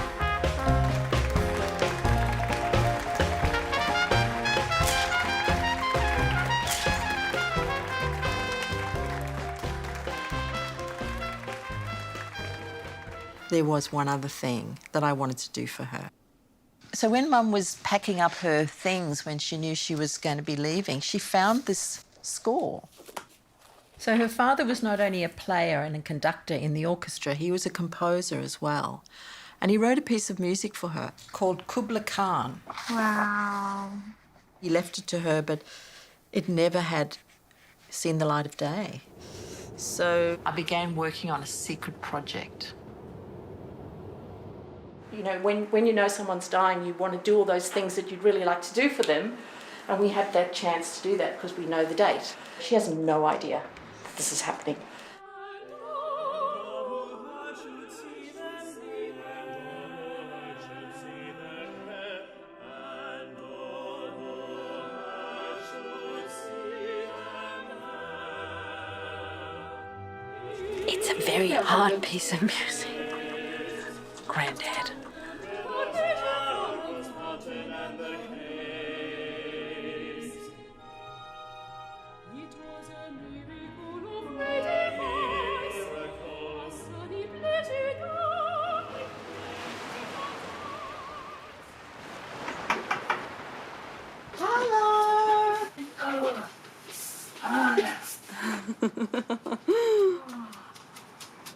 There was one other thing that I wanted to do for her. So when Mum was packing up her things when she knew she was going to be leaving, she found this score. So her father was not only a player and a conductor in the orchestra, he was a composer as well. And he wrote a piece of music for her called Kubla Khan. Wow. He left it to her, but it never had seen the light of day. So I began working on a secret project. You know, when you know someone's dying, you want to do all those things that you'd really like to do for them. And we had that chance to do that because we know the date. She has no idea that this is happening. It's a very hard piece of music, Granddad.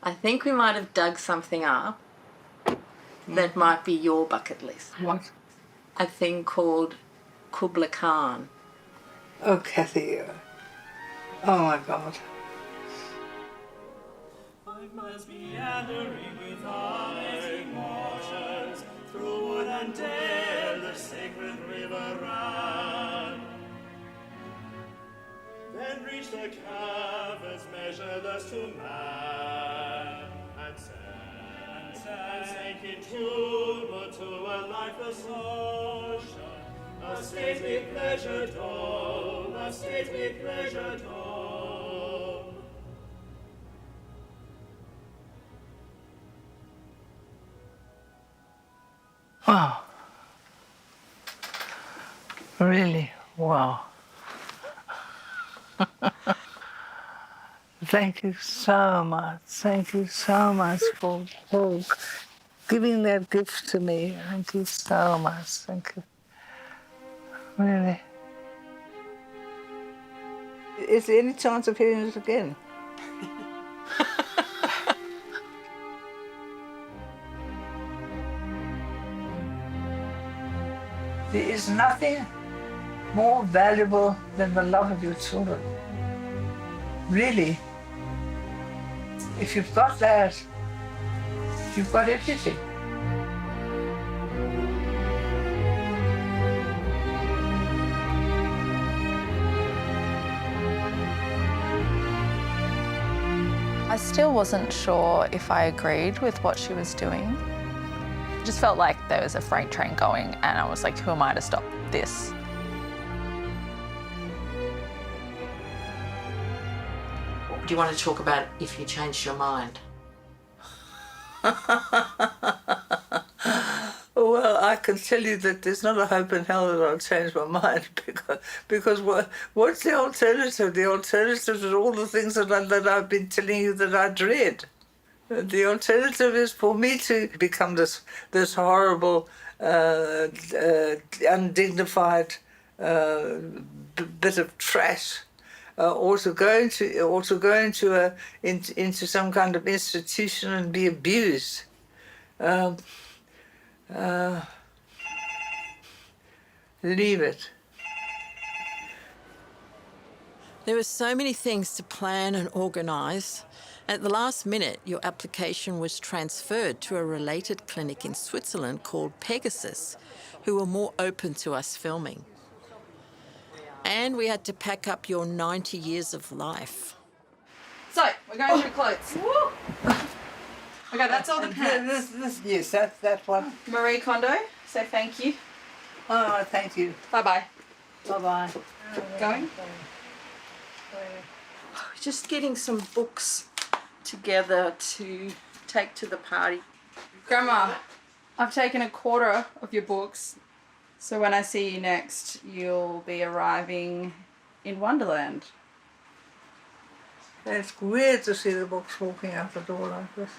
I think we might have dug something up that might be your bucket list. What? A thing called Kubla Khan. Oh, Kathy. Oh, my God. I must be meandering with our emotions through wood and dale, the sacred river ran. Then reach the caverns measureless to man, and sank into but to a lifeless ocean. A stately pleasure dome, a stately pleasure dome. Wow. Really, wow. Thank you so much. Thank you so much for giving that gift to me. Thank you so much. Thank you. Really. Is there any chance of hearing it again? There is nothing more valuable than the love of your children. Really. If you've got that, you've got everything. I still wasn't sure if I agreed with what she was doing. It just felt like there was a freight train going and I was like, who am I to stop this? Do you want to talk about if you changed your mind? Well, I can tell you that there's not a hope in hell that I'll change my mind because what's the alternative? The alternative is all the things that I've been telling you that I dread. The alternative is for me to become this horrible, undignified bit of trash, or to go into some kind of institution and be abused. Leave it. There were so many things to plan and organise. At the last minute, your application was transferred to a related clinic in Switzerland called Pegasus, who were more open to us filming. And we had to pack up your 90 years of life. So, we're going through clothes. Okay, that's all the pants. Yes, that's one. Marie Kondo, say thank you. Oh, thank you. Bye-bye. Bye-bye. Going? Just getting some books together to take to the party. Grandma, I've taken a quarter of your books, so when I see you next, you'll be arriving in Wonderland. It's weird to see the books walking out the door like this.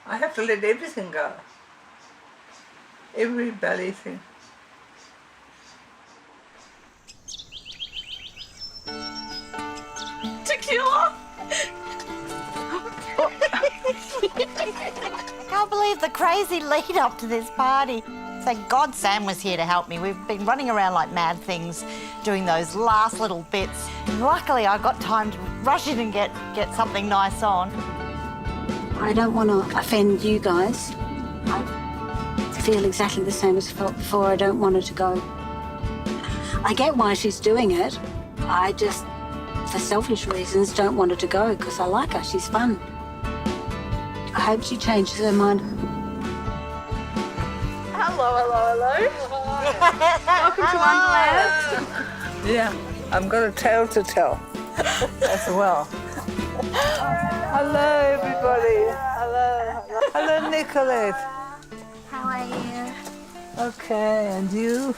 I have to let everything go. Every belly thing. Tequila! I can't believe the crazy lead up to this party. Thank God Sam was here to help me. We've been running around like mad things, doing those last little bits. And luckily I got time to rush in and get something nice on. I don't want to offend you guys. I feel exactly the same as I felt before. I don't want her to go. I get why she's doing it. I just, for selfish reasons, don't want her to go because I like her. She's fun. I hope she changes her mind. Hello. Welcome to Wonderland. Yeah, I've got a tale to tell as well. Hello, everybody. Hello, Nicolette. How are you? Okay, and you?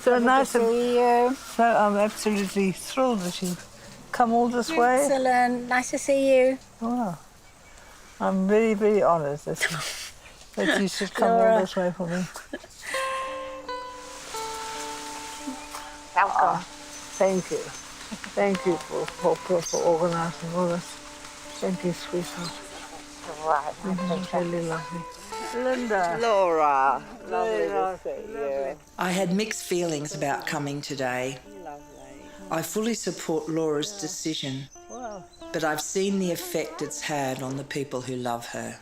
So nice to see you. So I'm absolutely thrilled that you've come all this way. Excellent. Nice to see you. Wow. I'm very, very honoured that you should come all this way for me. Welcome. Thank you. Thank you for organising all this. Thank you, sweetheart. Right. It's really lovely. Linda. Laura. Lovely to see you. I had mixed feelings about coming today. I fully support Laura's decision, but I've seen the effect it's had on the people who love her.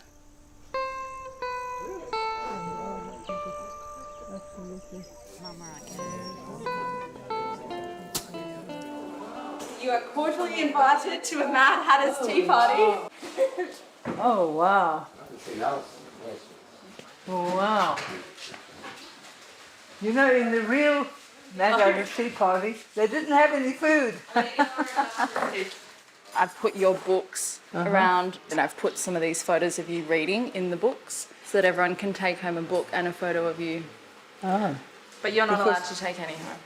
You are cordially invited to a Mad Hatter's tea party. Oh, wow. Oh, wow. You know, in the real Mad Hatter's tea party, they didn't have any food. I've put your books around, and I've put some of these photos of you reading in the books so that everyone can take home a book and a photo of you. Oh. But you're not allowed to take any home.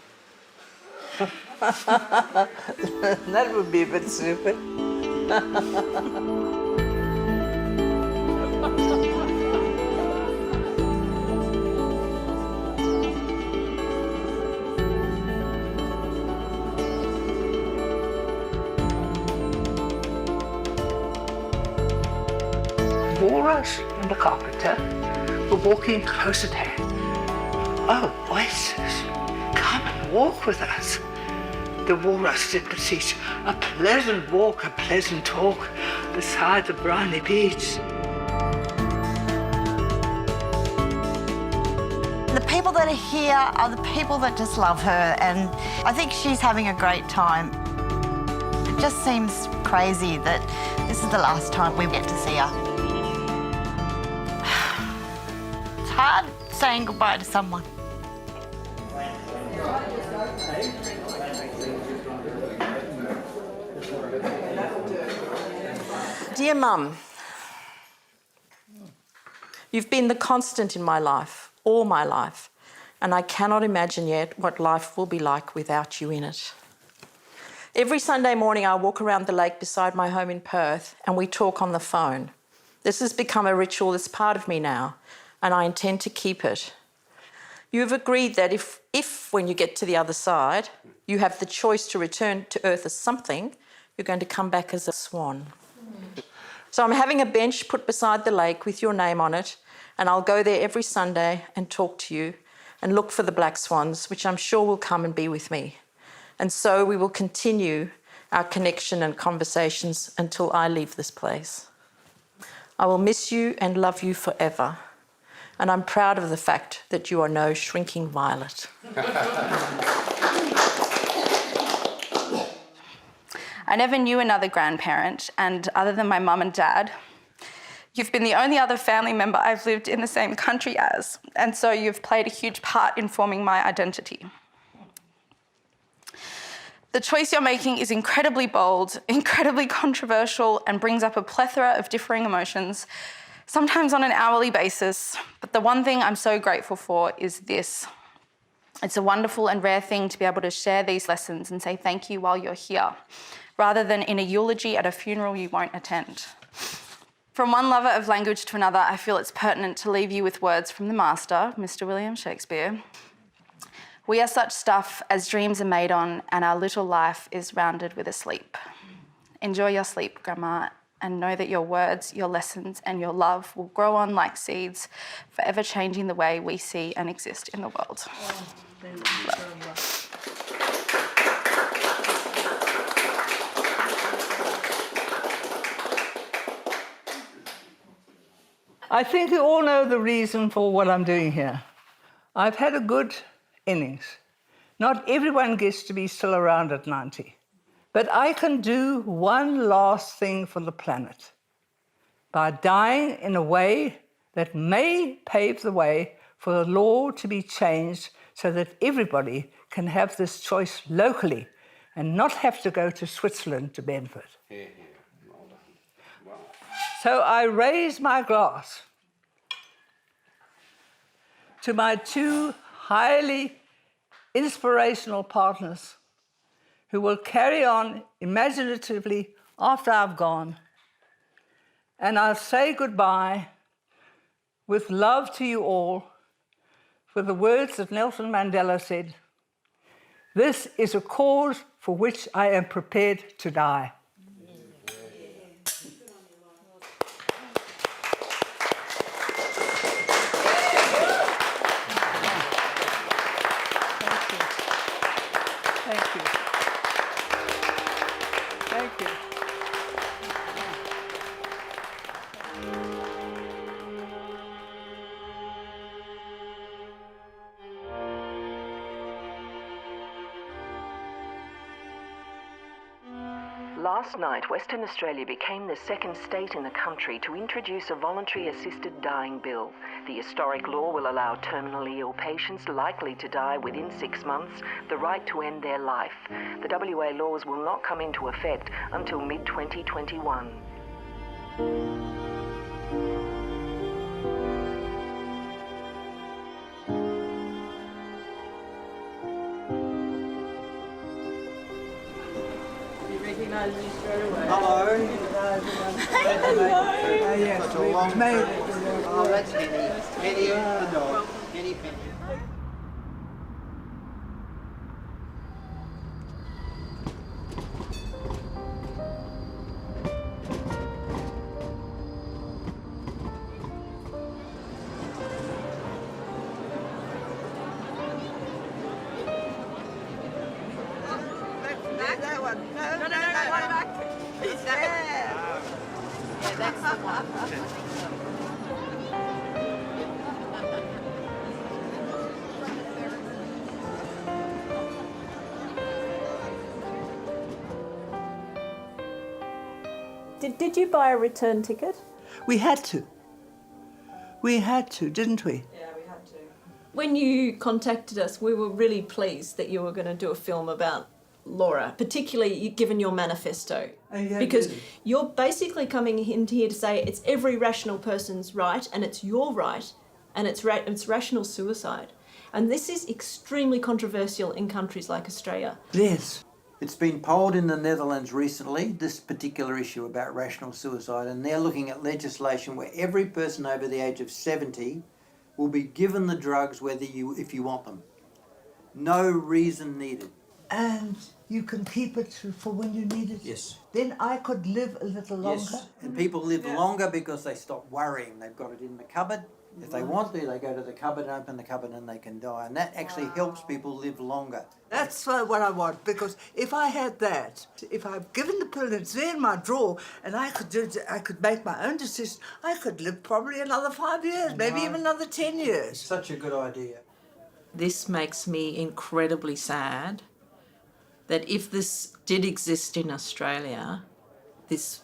That would be a bit stupid. Walrus and the carpenter were walking close at hand. Oh, oysters, come and walk with us. The walrus did beseech, a pleasant walk, a pleasant talk beside the briny beach. The people that are here are the people that just love her, and I think she's having a great time. It just seems crazy that this is the last time we get to see her. It's hard saying goodbye to someone. Dear Mum, you've been the constant in my life, all my life, and I cannot imagine yet what life will be like without you in it. Every Sunday morning I walk around the lake beside my home in Perth and we talk on the phone. This has become a ritual that's part of me now, and I intend to keep it. You have agreed that if when you get to the other side, you have the choice to return to Earth as something, you're going to come back as a swan. So I'm having a bench put beside the lake with your name on it, and I'll go there every Sunday and talk to you and look for the black swans, which I'm sure will come and be with me. And so we will continue our connection and conversations until I leave this place. I will miss you and love you forever. And I'm proud of the fact that you are no shrinking violet. I never knew another grandparent, and other than my mum and dad, you've been the only other family member I've lived in the same country as, and so you've played a huge part in forming my identity. The choice you're making is incredibly bold, incredibly controversial, and brings up a plethora of differing emotions, sometimes on an hourly basis. But the one thing I'm so grateful for is this. It's a wonderful and rare thing to be able to share these lessons and say thank you while you're here, rather than in a eulogy at a funeral you won't attend. From one lover of language to another, I feel it's pertinent to leave you with words from the master, Mr. William Shakespeare. We are such stuff as dreams are made on, and our little life is rounded with a sleep. Enjoy your sleep, Grandma, and know that your words, your lessons, and your love will grow on like seeds, forever changing the way we see and exist in the world. I think you all know the reason for what I'm doing here. I've had a good innings. Not everyone gets to be still around at 90. But I can do one last thing for the planet by dying in a way that may pave the way for the law to be changed so that everybody can have this choice locally and not have to go to Switzerland to benefit. So I raise my glass to my two highly inspirational partners who will carry on imaginatively after I've gone. And I'll say goodbye with love to you all, for the words that Nelson Mandela said, "This is a cause for which I am prepared to die." Thank you. Thank you. Last night, Western Australia became the second state in the country to introduce a voluntary assisted dying bill. The historic law will allow terminally ill patients likely to die within 6 months the right to end their life. The WA laws will not come into effect until mid-2021. Recognise you straight away. Hello. Hello. Yes, we've made it. Oh, that's Penny. Penny, the dog. Penny, Penny. That one. No, one back. It's there. Yeah, that's the one. Did you buy a return ticket? We had to. We had to, didn't we? Yeah, we had to. When you contacted us, we were really pleased that you were going to do a film about Laura, particularly given your manifesto. yeah, Because really. you're basically coming in here to say it's every rational person's right and it's your right and it's rational suicide. And this is extremely controversial in countries like Australia. Yes. It's been polled in the Netherlands recently, this particular issue about rational suicide, and they're looking at legislation where every person over the age of 70 will be given the drugs if you want them. No reason needed. And you can keep it for when you need it? Yes. Then I could live a little longer? Yes, and people live longer because they stop worrying. They've got it in the cupboard. If they want to, they go to the cupboard, open the cupboard, and they can die. And that actually helps people live longer. That's what I want, because if I had that, if I've given the pill and it's there in my drawer, and I could make my own decision, I could live probably another 5 years, maybe even another 10 years. Such a good idea. This makes me incredibly sad that if this did exist in Australia, this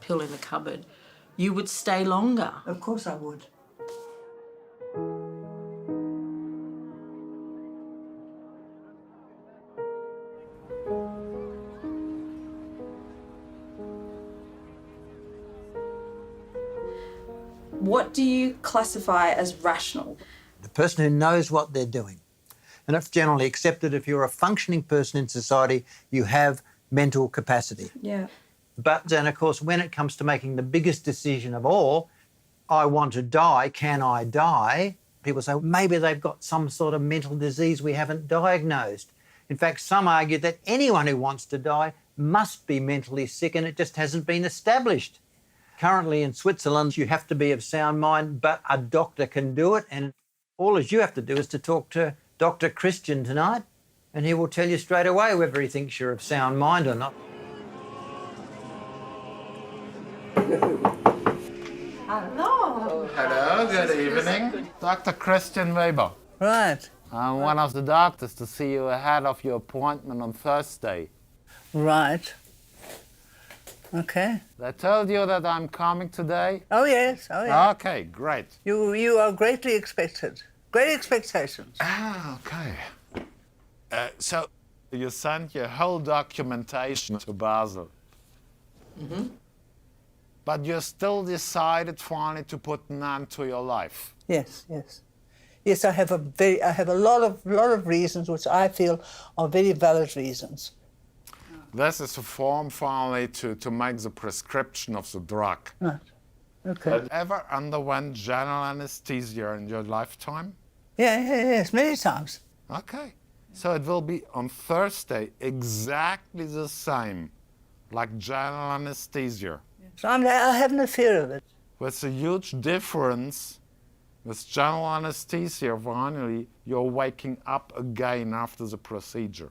pill in the cupboard, you would stay longer. Of course I would. What do you classify as rational? The person who knows what they're doing. And it's generally accepted if you're a functioning person in society, you have mental capacity. Yeah. But then, of course, when it comes to making the biggest decision of all, I want to die, can I die? People say, well, maybe they've got some sort of mental disease we haven't diagnosed. In fact, some argue that anyone who wants to die must be mentally sick and it just hasn't been established. Currently in Switzerland, you have to be of sound mind, but a doctor can do it. And all you have to do is to talk to Dr. Christian tonight, and he will tell you straight away whether he thinks you're of sound mind or not. Hello. Hello, good evening. Dr. Christian Weber. Right. I'm one of the doctors to see you ahead of your appointment on Thursday. Right. Okay. I told you that I'm coming today? Oh, yes. Oh, yes. Okay, great. You are greatly expected. Great expectations. Ah, okay. So you sent your whole documentation to Basel. Mm-hmm. But you still decided finally to put an end to your life. Yes, yes. Yes, I have a lot of reasons which I feel are very valid reasons. This is a form finally to make the prescription of the drug. Right. Okay. Have you ever underwent general anesthesia in your lifetime? Yes, many times. Okay. So it will be on Thursday exactly the same, like general anesthesia. So I have no fear of it. With a huge difference, with general anesthesia, finally, you're waking up again after the procedure.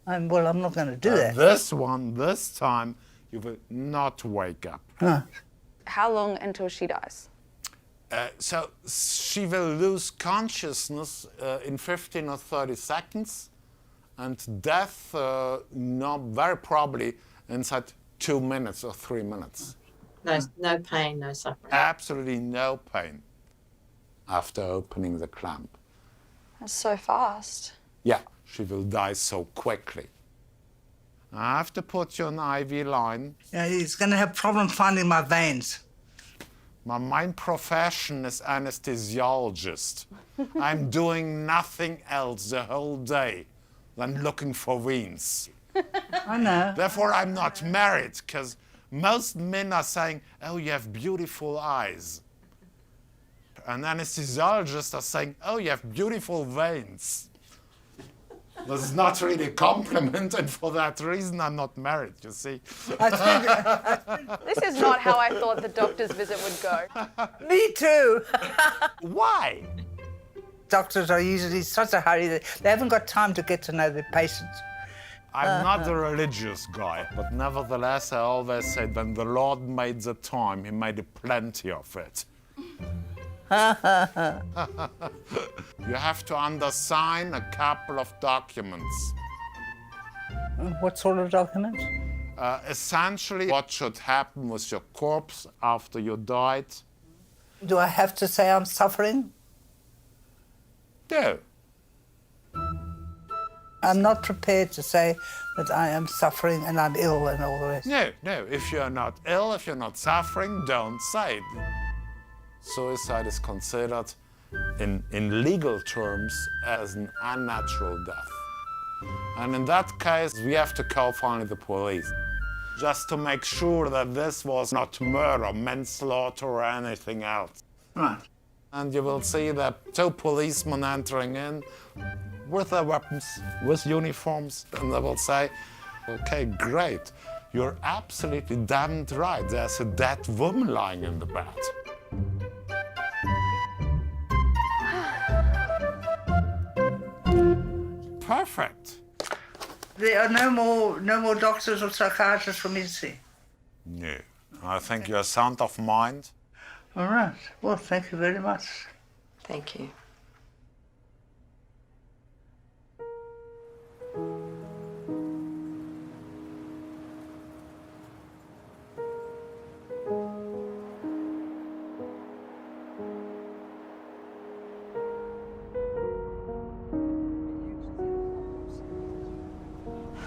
I'm not going to do that. This time, you will not wake up. Right. How long until she dies? So she will lose consciousness in 15 or 30 seconds, and death, very probably inside 2 minutes or 3 minutes. No pain, no suffering. Absolutely no pain after opening the clamp. That's so fast. Yeah, she will die so quickly. I have to put you on IV line. Yeah, he's going to have problems finding my veins. My main profession is anesthesiologist. I'm doing nothing else the whole day than looking for veins. I know. Therefore, I'm not married, because most men are saying, oh, you have beautiful eyes. And anesthesiologists are saying, oh, you have beautiful veins. This is not really a compliment, and for that reason, I'm not married, you see. This is not how I thought the doctor's visit would go. Me too. Why? Doctors are usually in such a hurry that they haven't got time to get to know their patients. I'm not a religious guy, but nevertheless, I always said when the Lord made the time, he made plenty of it. You have to undersign a couple of documents. What sort of documents? Essentially, what should happen with your corpse after you died. Do I have to say I'm suffering? No. I'm not prepared to say that I am suffering and I'm ill and all the rest. No, if you're not ill, if you're not suffering, don't say it. Suicide is considered, in legal terms, as an unnatural death. And in that case, we have to call finally the police, just to make sure that this was not murder, manslaughter, or anything else. Right. And you will see that 2 policemen entering in with their weapons, with uniforms, and they will say, okay, great, you're absolutely damned right, there's a dead woman lying in the bed. Perfect. There are no more doctors or psychiatrists for me to see? No, I think you're sound of mind. All right. Well, thank you very much. Thank you.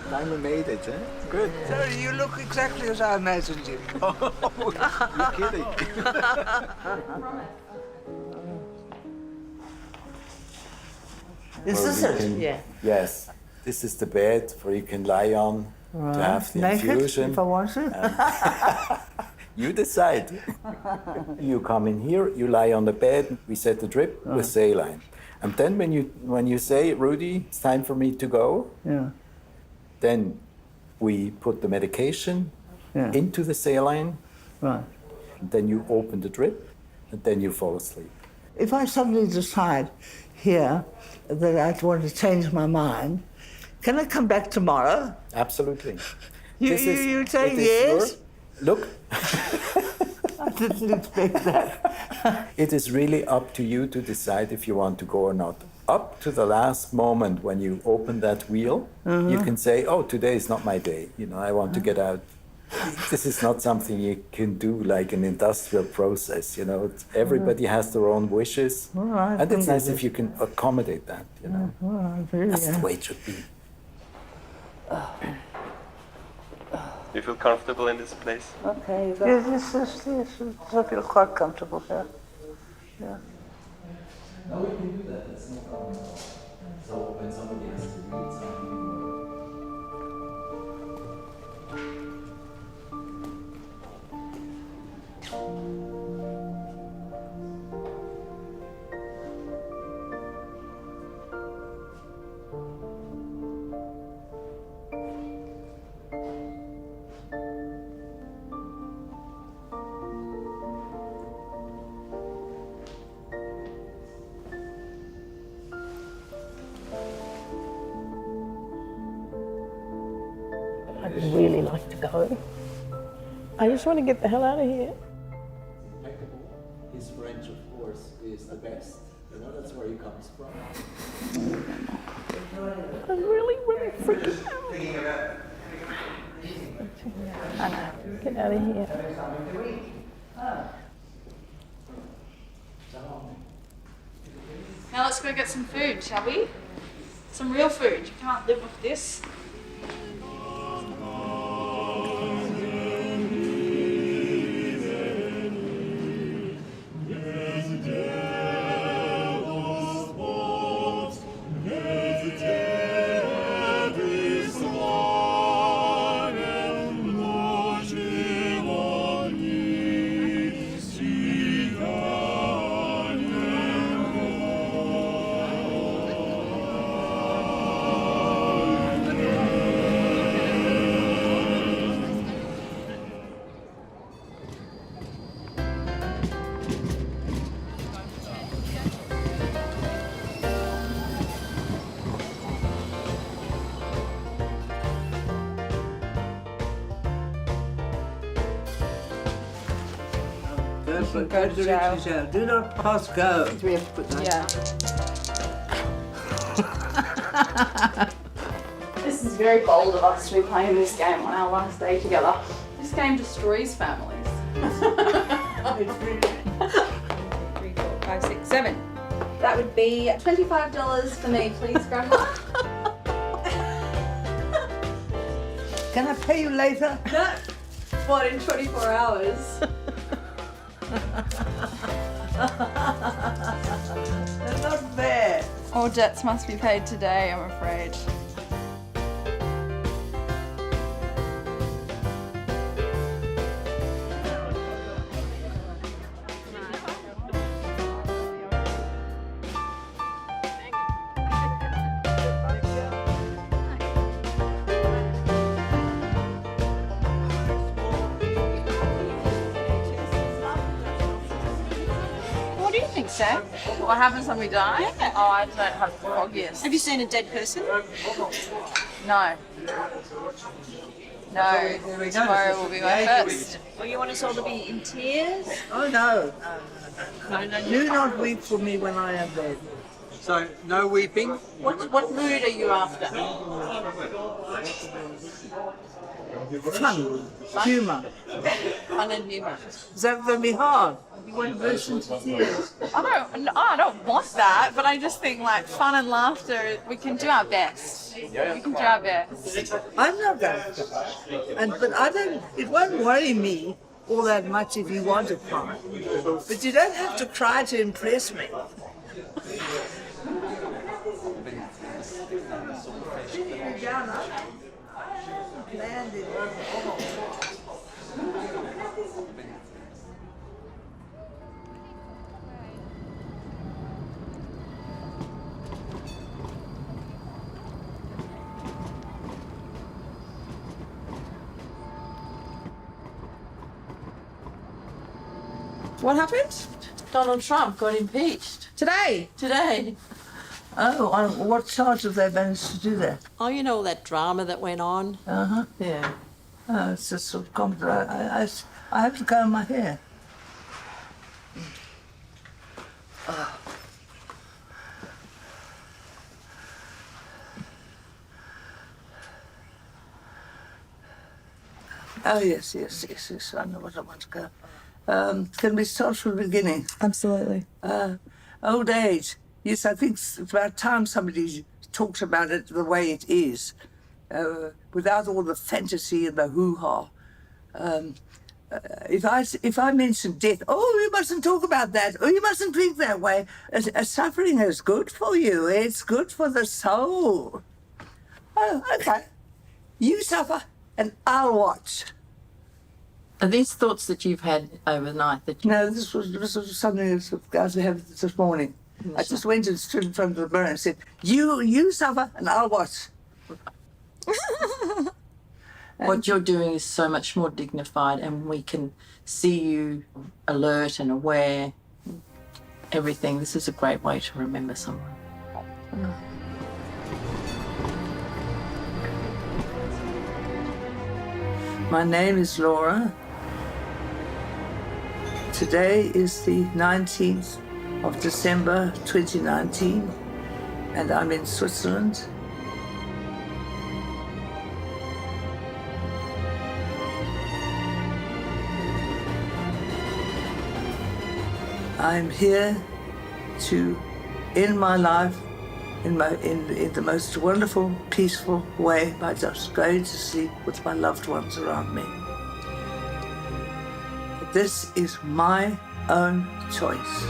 Finally made it, eh? Good. Sorry, you look exactly as I imagined you. You're kidding. Is this it? Yeah. Yes. This is the bed where you can lie on Right. to have the Naked, infusion. if I want to. You decide. You come in here, you lie on the bed, we set the drip with saline. And then when you say, Rudy, it's time for me to go, Yeah. then we put the medication into the saline. Right. And then you open the drip, and then you fall asleep. If I suddenly decide here that I want to change my mind, can I come back tomorrow? Absolutely. You say yes? Look. I didn't expect that. It is really up to you to decide if you want to go or not. Up to the last moment when you open that wheel, you can say, oh, today is not my day. You know, I want to get out. This is not something you can do like an industrial process, you know. Everybody has their own wishes. All right, and it's nice if you can accommodate that, you know. All right, really, That's the way it should be. You feel comfortable in this place? Okay. Yes, I feel quite comfortable here. Yeah. No, we can do that. That's no problem. So when somebody has to read something. I'd really like to go. I just want to get the hell out of here. Impeccable. His French, of course, is the best. You know, that's where he comes from. I'm really freaking out. I know. Get out of here. Now let's go get some food, shall we? Some real food. You can't live with this. Go directly to jail. Do not pass go. We have to put that. Yeah. This is very bold of us to be playing this game on our last day together. This game destroys families. 3, 4, 5, 6, 7. That would be $25 for me, please, Grandma. Can I pay you later? No. What, in 24 hours? That's not fair. All debts must be paid today, I'm afraid. What do you think, Sam? What happens when we die? Yeah. Oh, I don't have the foggiest. Have you seen a dead person? No. No. Tomorrow will be my first. Well, you want us all to be in tears? Oh, no. No. Do not weep for me when I am dead. So, no weeping? What mood are you after? Fun. Humour. Fun and humour. Is that going to be hard? You won't burst into tears. I don't want that, but I just think like fun and laughter, we can do our best. We can do our best. I'm not going to cry. But I don't, it won't worry me all that much if you want to cry. But you don't have to cry to impress me. What happened? Donald Trump got impeached. Today? Today. Oh, on what charge have they managed to do that? Oh, you know all that drama that went on? Uh-huh. Yeah. Oh, it's just sort of complicated. I have to comb my hair. Oh, yes. I know what I want to go. Can we start from the beginning? Absolutely. Old age. Yes, I think it's about time somebody talks about it the way it is, without all the fantasy and the hoo-ha. If I mention death, oh, you mustn't talk about that. Oh, you mustn't think that way. Suffering is good for you. It's good for the soul. Oh, okay. You suffer and I'll watch. Are these thoughts that you've had overnight? No, this was something that I was having this morning. I just went and stood in front of the mirror and said, you suffer and I'll watch. What you're doing is so much more dignified, and we can see you alert and aware. Everything. This is a great way to remember someone. My name is Laura. Today is the 19th of December 2019, and I'm in Switzerland. I'm here to end my life in the most wonderful, peaceful way by just going to sleep with my loved ones around me. This is my own choice.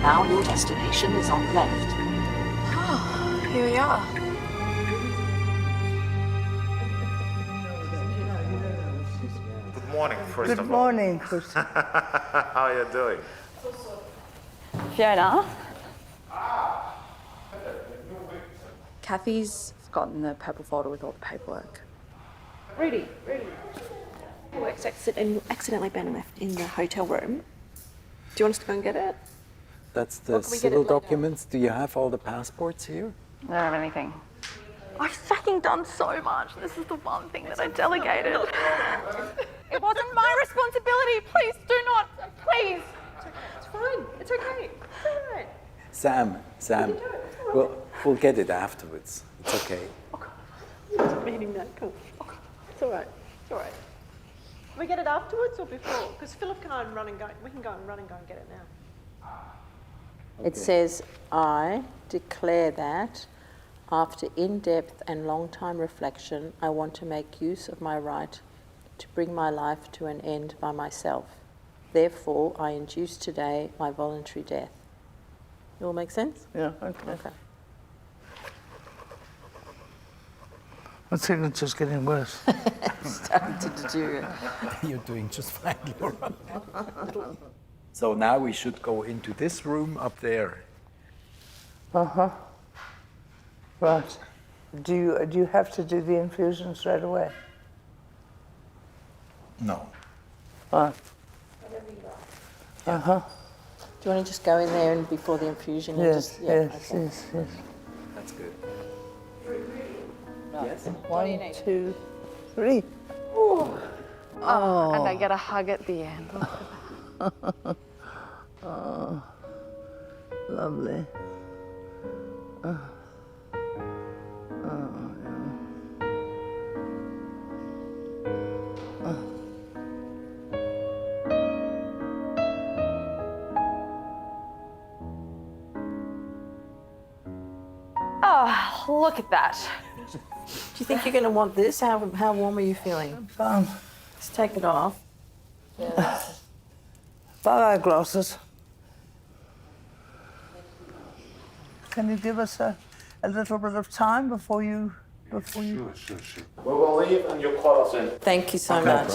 Now your destination is on the left. Oh, here we are. Good morning, first Good of all. morning, Chris. How are you doing? Fiona? Kathy's gotten the purple folder with all the paperwork. Rudy. Works exit and accidentally been left in the hotel room. Do you want us to go and get it? That's Or the can we get civil it later? documents. Do you have all the passports here? I don't have anything. I've fucking done so much. This is the one thing that I delegated. It wasn't my responsibility. Please do not. Please. It's fine. It's okay. It's all right. Sam, we'll get it afterwards. It's okay. Meaning that, cool. It's all right. It's all right. We get it afterwards or before? Because Philip can run and go. We can go and run and go and get it now. It says, I declare that after in-depth and long-time reflection, I want to make use of my right to bring my life to an end by myself. Therefore, I induce today my voluntary death. It all make sense? Yeah, okay. Okay. My signature's getting worse. Starting to deteriorate. You're doing just fine, Laura. So now we should go into this room up there. Uh-huh. Right. Do you have to do the infusion straight away? No. Right. Uh-huh. Do you want to just go in there and before the infusion? Yes, yes. That's good. Yes. 1, 2, 3. Oh, and I get a hug at the end. Oh, lovely. Oh, look at that. Do you think you're going to want this? How warm are you feeling? Let's take it off. Bye-bye glasses. Can you give us a little bit of time before you... Sure. We will leave and you call us in. Thank you so much.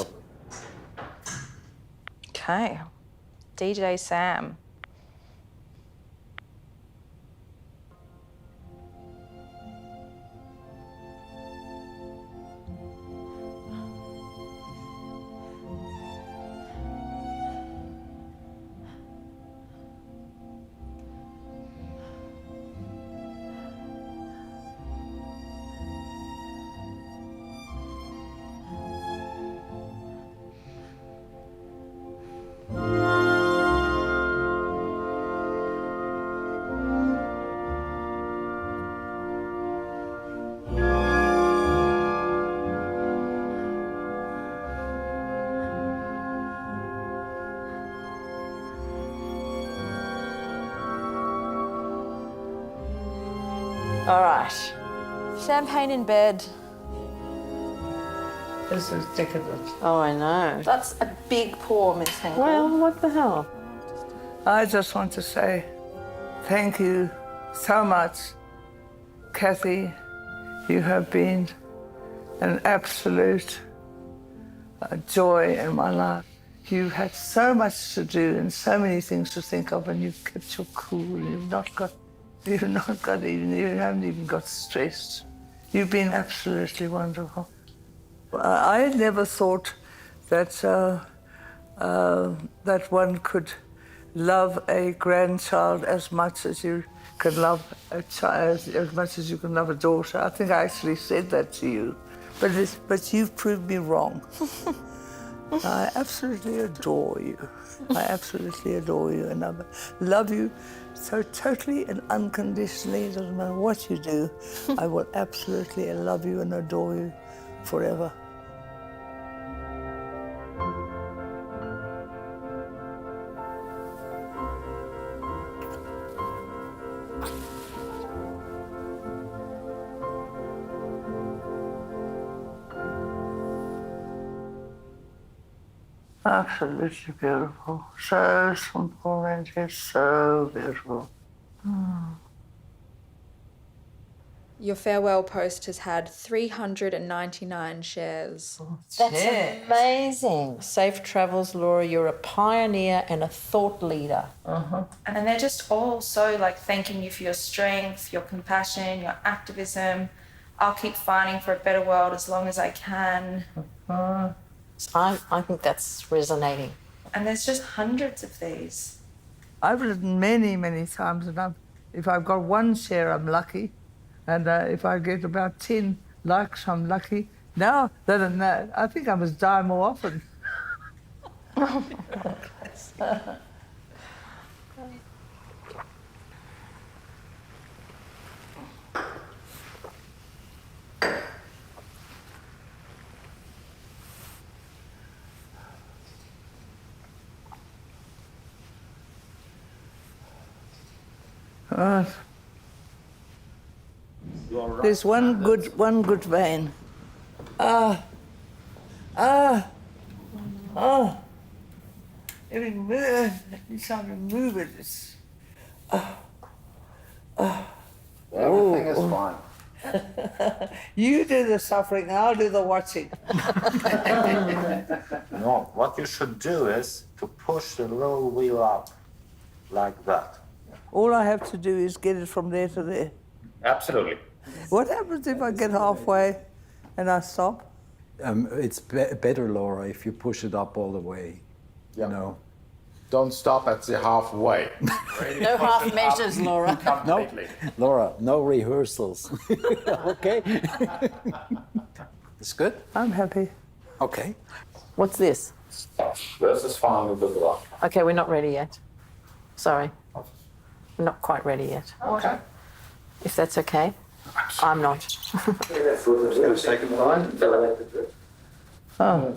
Okay. DJ Sam. All right. Champagne in bed. This is decadent. Oh, I know. That's a big pour, Miss Henkel. Well, what the hell? I just want to say thank you so much, Kathy. You have been an absolute joy in my life. You've had so much to do and so many things to think of, and you've kept your cool. You haven't even got stressed. You've been absolutely wonderful. I never thought that that one could love a grandchild as much as you can love a child, as much as you can love a daughter. I think I actually said that to you, but you've proved me wrong. I absolutely adore you. I absolutely adore you, and I love you so totally and unconditionally. It doesn't matter what you do. I will absolutely love you and adore you forever. Absolutely beautiful. So simple and just so beautiful. Your farewell post has had 399 shares. That's amazing. Safe travels, Laura. You're a pioneer and a thought leader. And they're just all so thanking you for your strength, your compassion, your activism. I'll keep fighting for a better world as long as I can. I think that's resonating. And there's just hundreds of these. I've written many, many times, and if I've got one share, I'm lucky. And if I get about 10 likes, I'm lucky. Now, I think I must die more often. Right. There's one good vein. Every time you move it, it's. Everything is fine. You do the suffering, I'll do the watching. No, what you should do is to push the little wheel up like that. All I have to do is get it from there to there. Absolutely. What happens if I get halfway and I stop? It's better, Laura, if you push it up all the way. Yeah. You know. Don't stop at the halfway. No half measures, Laura. No, Laura, no rehearsals. Okay? It's good? I'm happy. Okay. What's this? This is found in the block. Okay, we're not ready yet. Sorry. We're not quite ready yet. Okay. If that's okay. I'm not. Second line. Oh.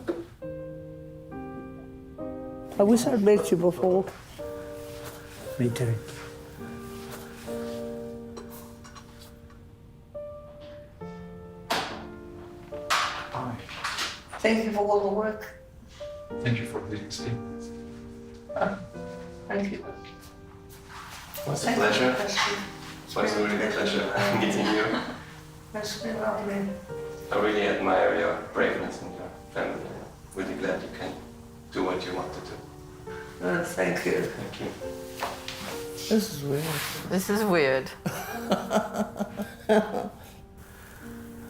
I wish I'd met you before. Me too. Thank you for all the work. Thank you for the experience. Thank you. It's a pleasure. It's really a pleasure meeting you. That's been lovely. I really admire your braveness and your family. I'm really glad you can do what you want to do. Thank you. Thank you. This is weird. This is weird.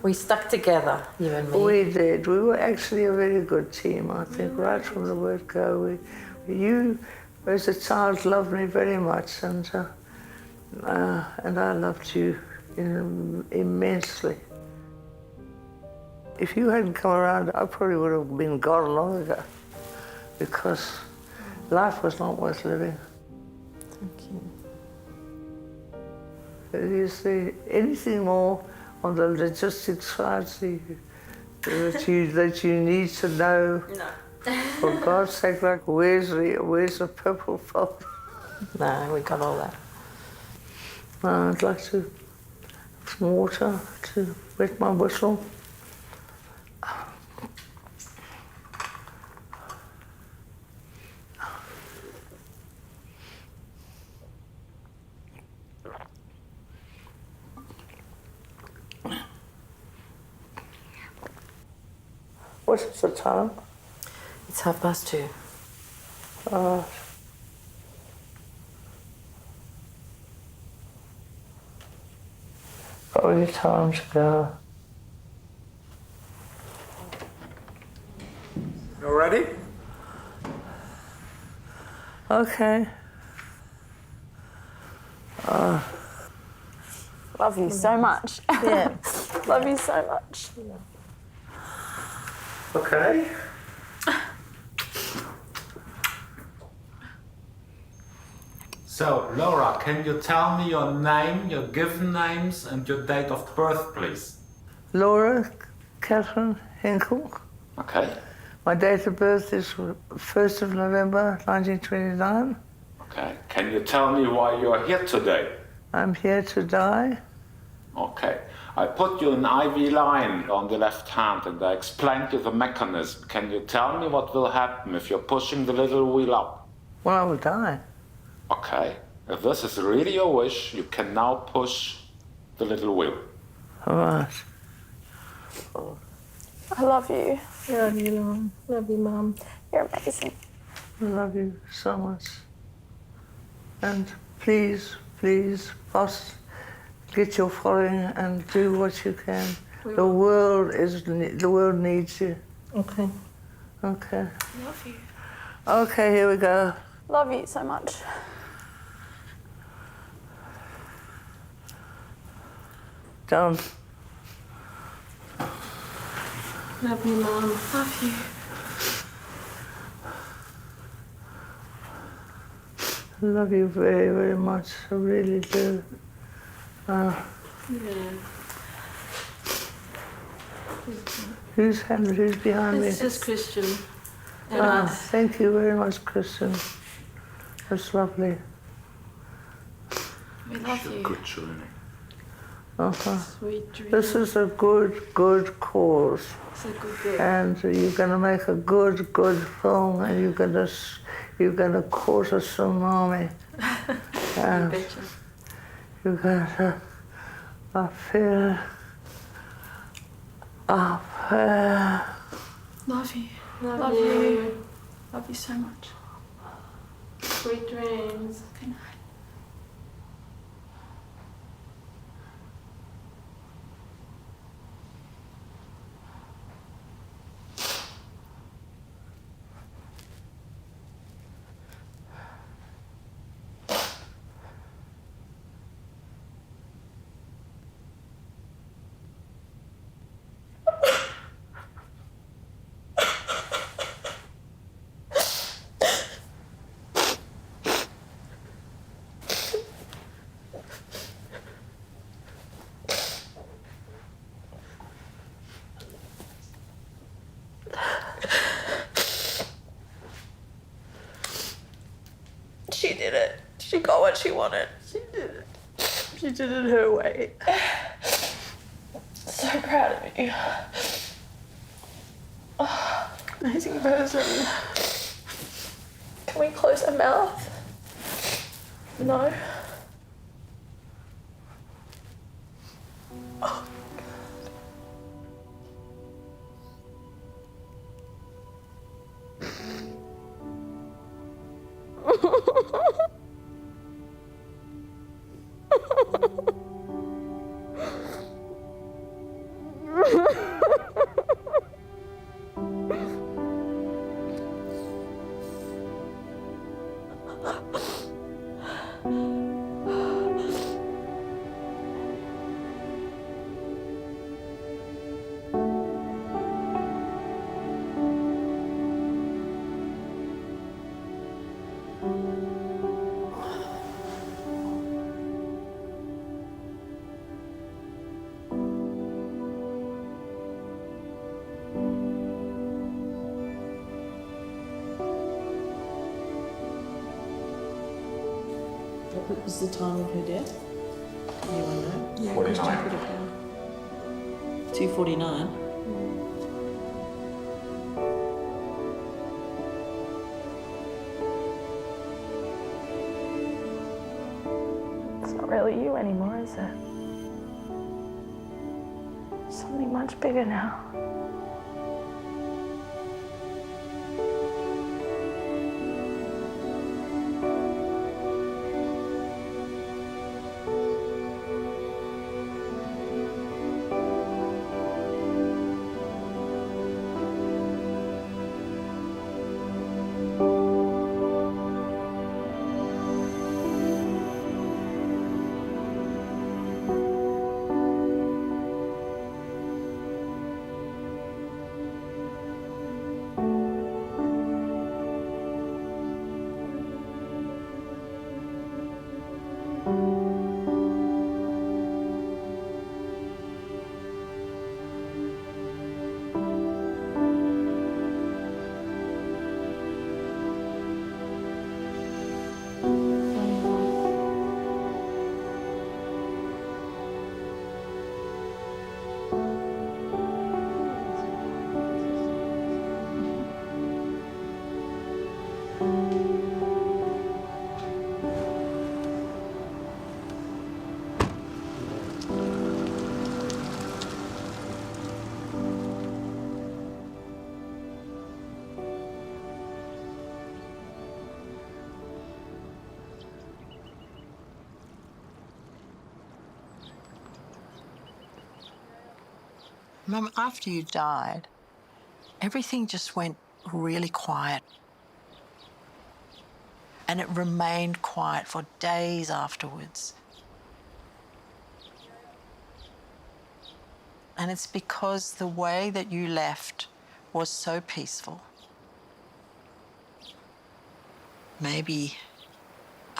We stuck together, you and me. We did. We were actually a very good team, I think, right from the word go. You, as a child, loved me very much, and I loved you immensely. If you hadn't come around, I probably would have been gone long ago, because life was not worth living. Thank you. You see, anything more on the logistics side that you need to know? No. For God's sake, like, where's the purple fog? No, we got all that. I'd like to have some water to wet my whistle. What is the time? It's 2:30. Probably time to go. You ready? Okay. Love you so much. Yeah. Love you so much. Okay. So, Laura, can you tell me your name, your given names, and your date of birth, please? Laura Catherine Henkel. Okay. My date of birth is 1st of November 1929. Okay. Can you tell me why you're here today? I'm here to die. Okay. I put you an IV line on the left hand and I explained you the mechanism. Can you tell me what will happen if you're pushing the little wheel up? Well, I will die. Okay. If this is really your wish, you can now push the little wheel. All right. I love you. Love you, Mum. Love you, Mum. You're amazing. I love you so much. And please, please, boss, get your following and do what you can. The world needs you. Okay. Okay. Love you. Okay, here we go. Love you so much. Don't. Love you, Mum. Love you. I love you very, very much. I really do. Yeah. Who's behind me? It's just Christian. And Thank you very much, Christian. That's lovely. We love you. Good journey. Sweet dreams. This is a good cause. It's a good. And you're going to make a good film, and you're going to cause a tsunami. And betcha. you're going to appear up there. Love you. Love you. Love you so much. Sweet dreams. Good night. She did it. She got what she wanted. She did it. She did it her way. So proud of you. Oh, amazing person. Can we close our mouth? No. Oh. What was the time of her death? Anyone know? Yeah, 49. Put it down. 2:49. It's not really you anymore, is it? Something much bigger now. Mum, after you died, everything just went really quiet. And it remained quiet for days afterwards. And it's because the way that you left was so peaceful. Maybe,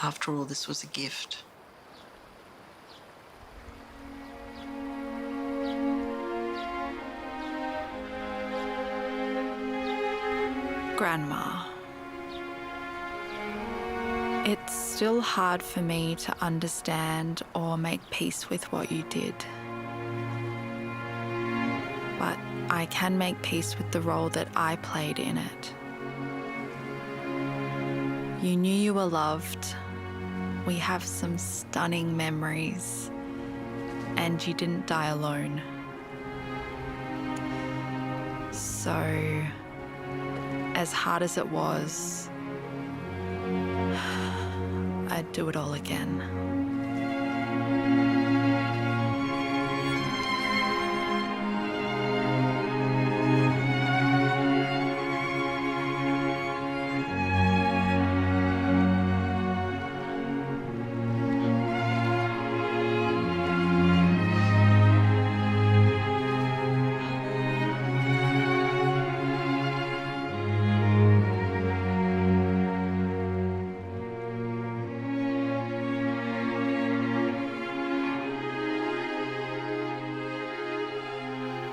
after all, this was a gift. Grandma, it's still hard for me to understand or make peace with what you did. But I can make peace with the role that I played in it. You knew you were loved. We have some stunning memories. And you didn't die alone. So, as hard as it was, I'd do it all again.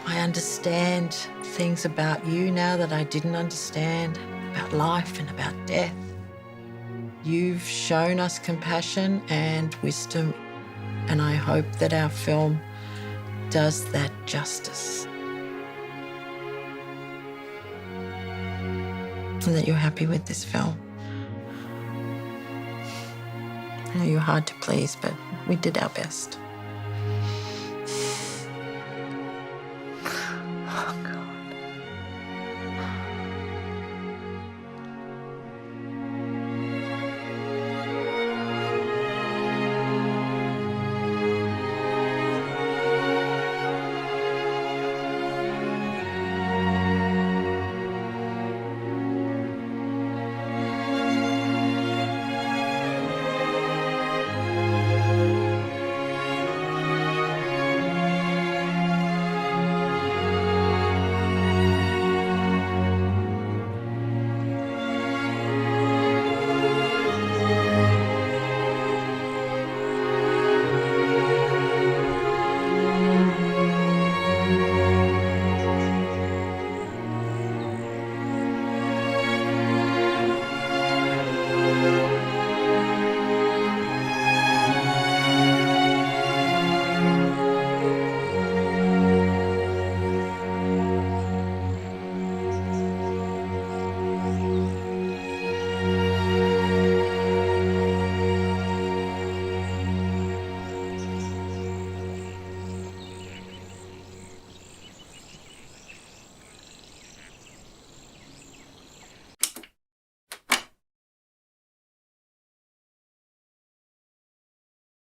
I understand things about you now that I didn't understand, about life and about death. You've shown us compassion and wisdom, and I hope that our film does that justice. And that you're happy with this film. I know you're hard to please, but we did our best.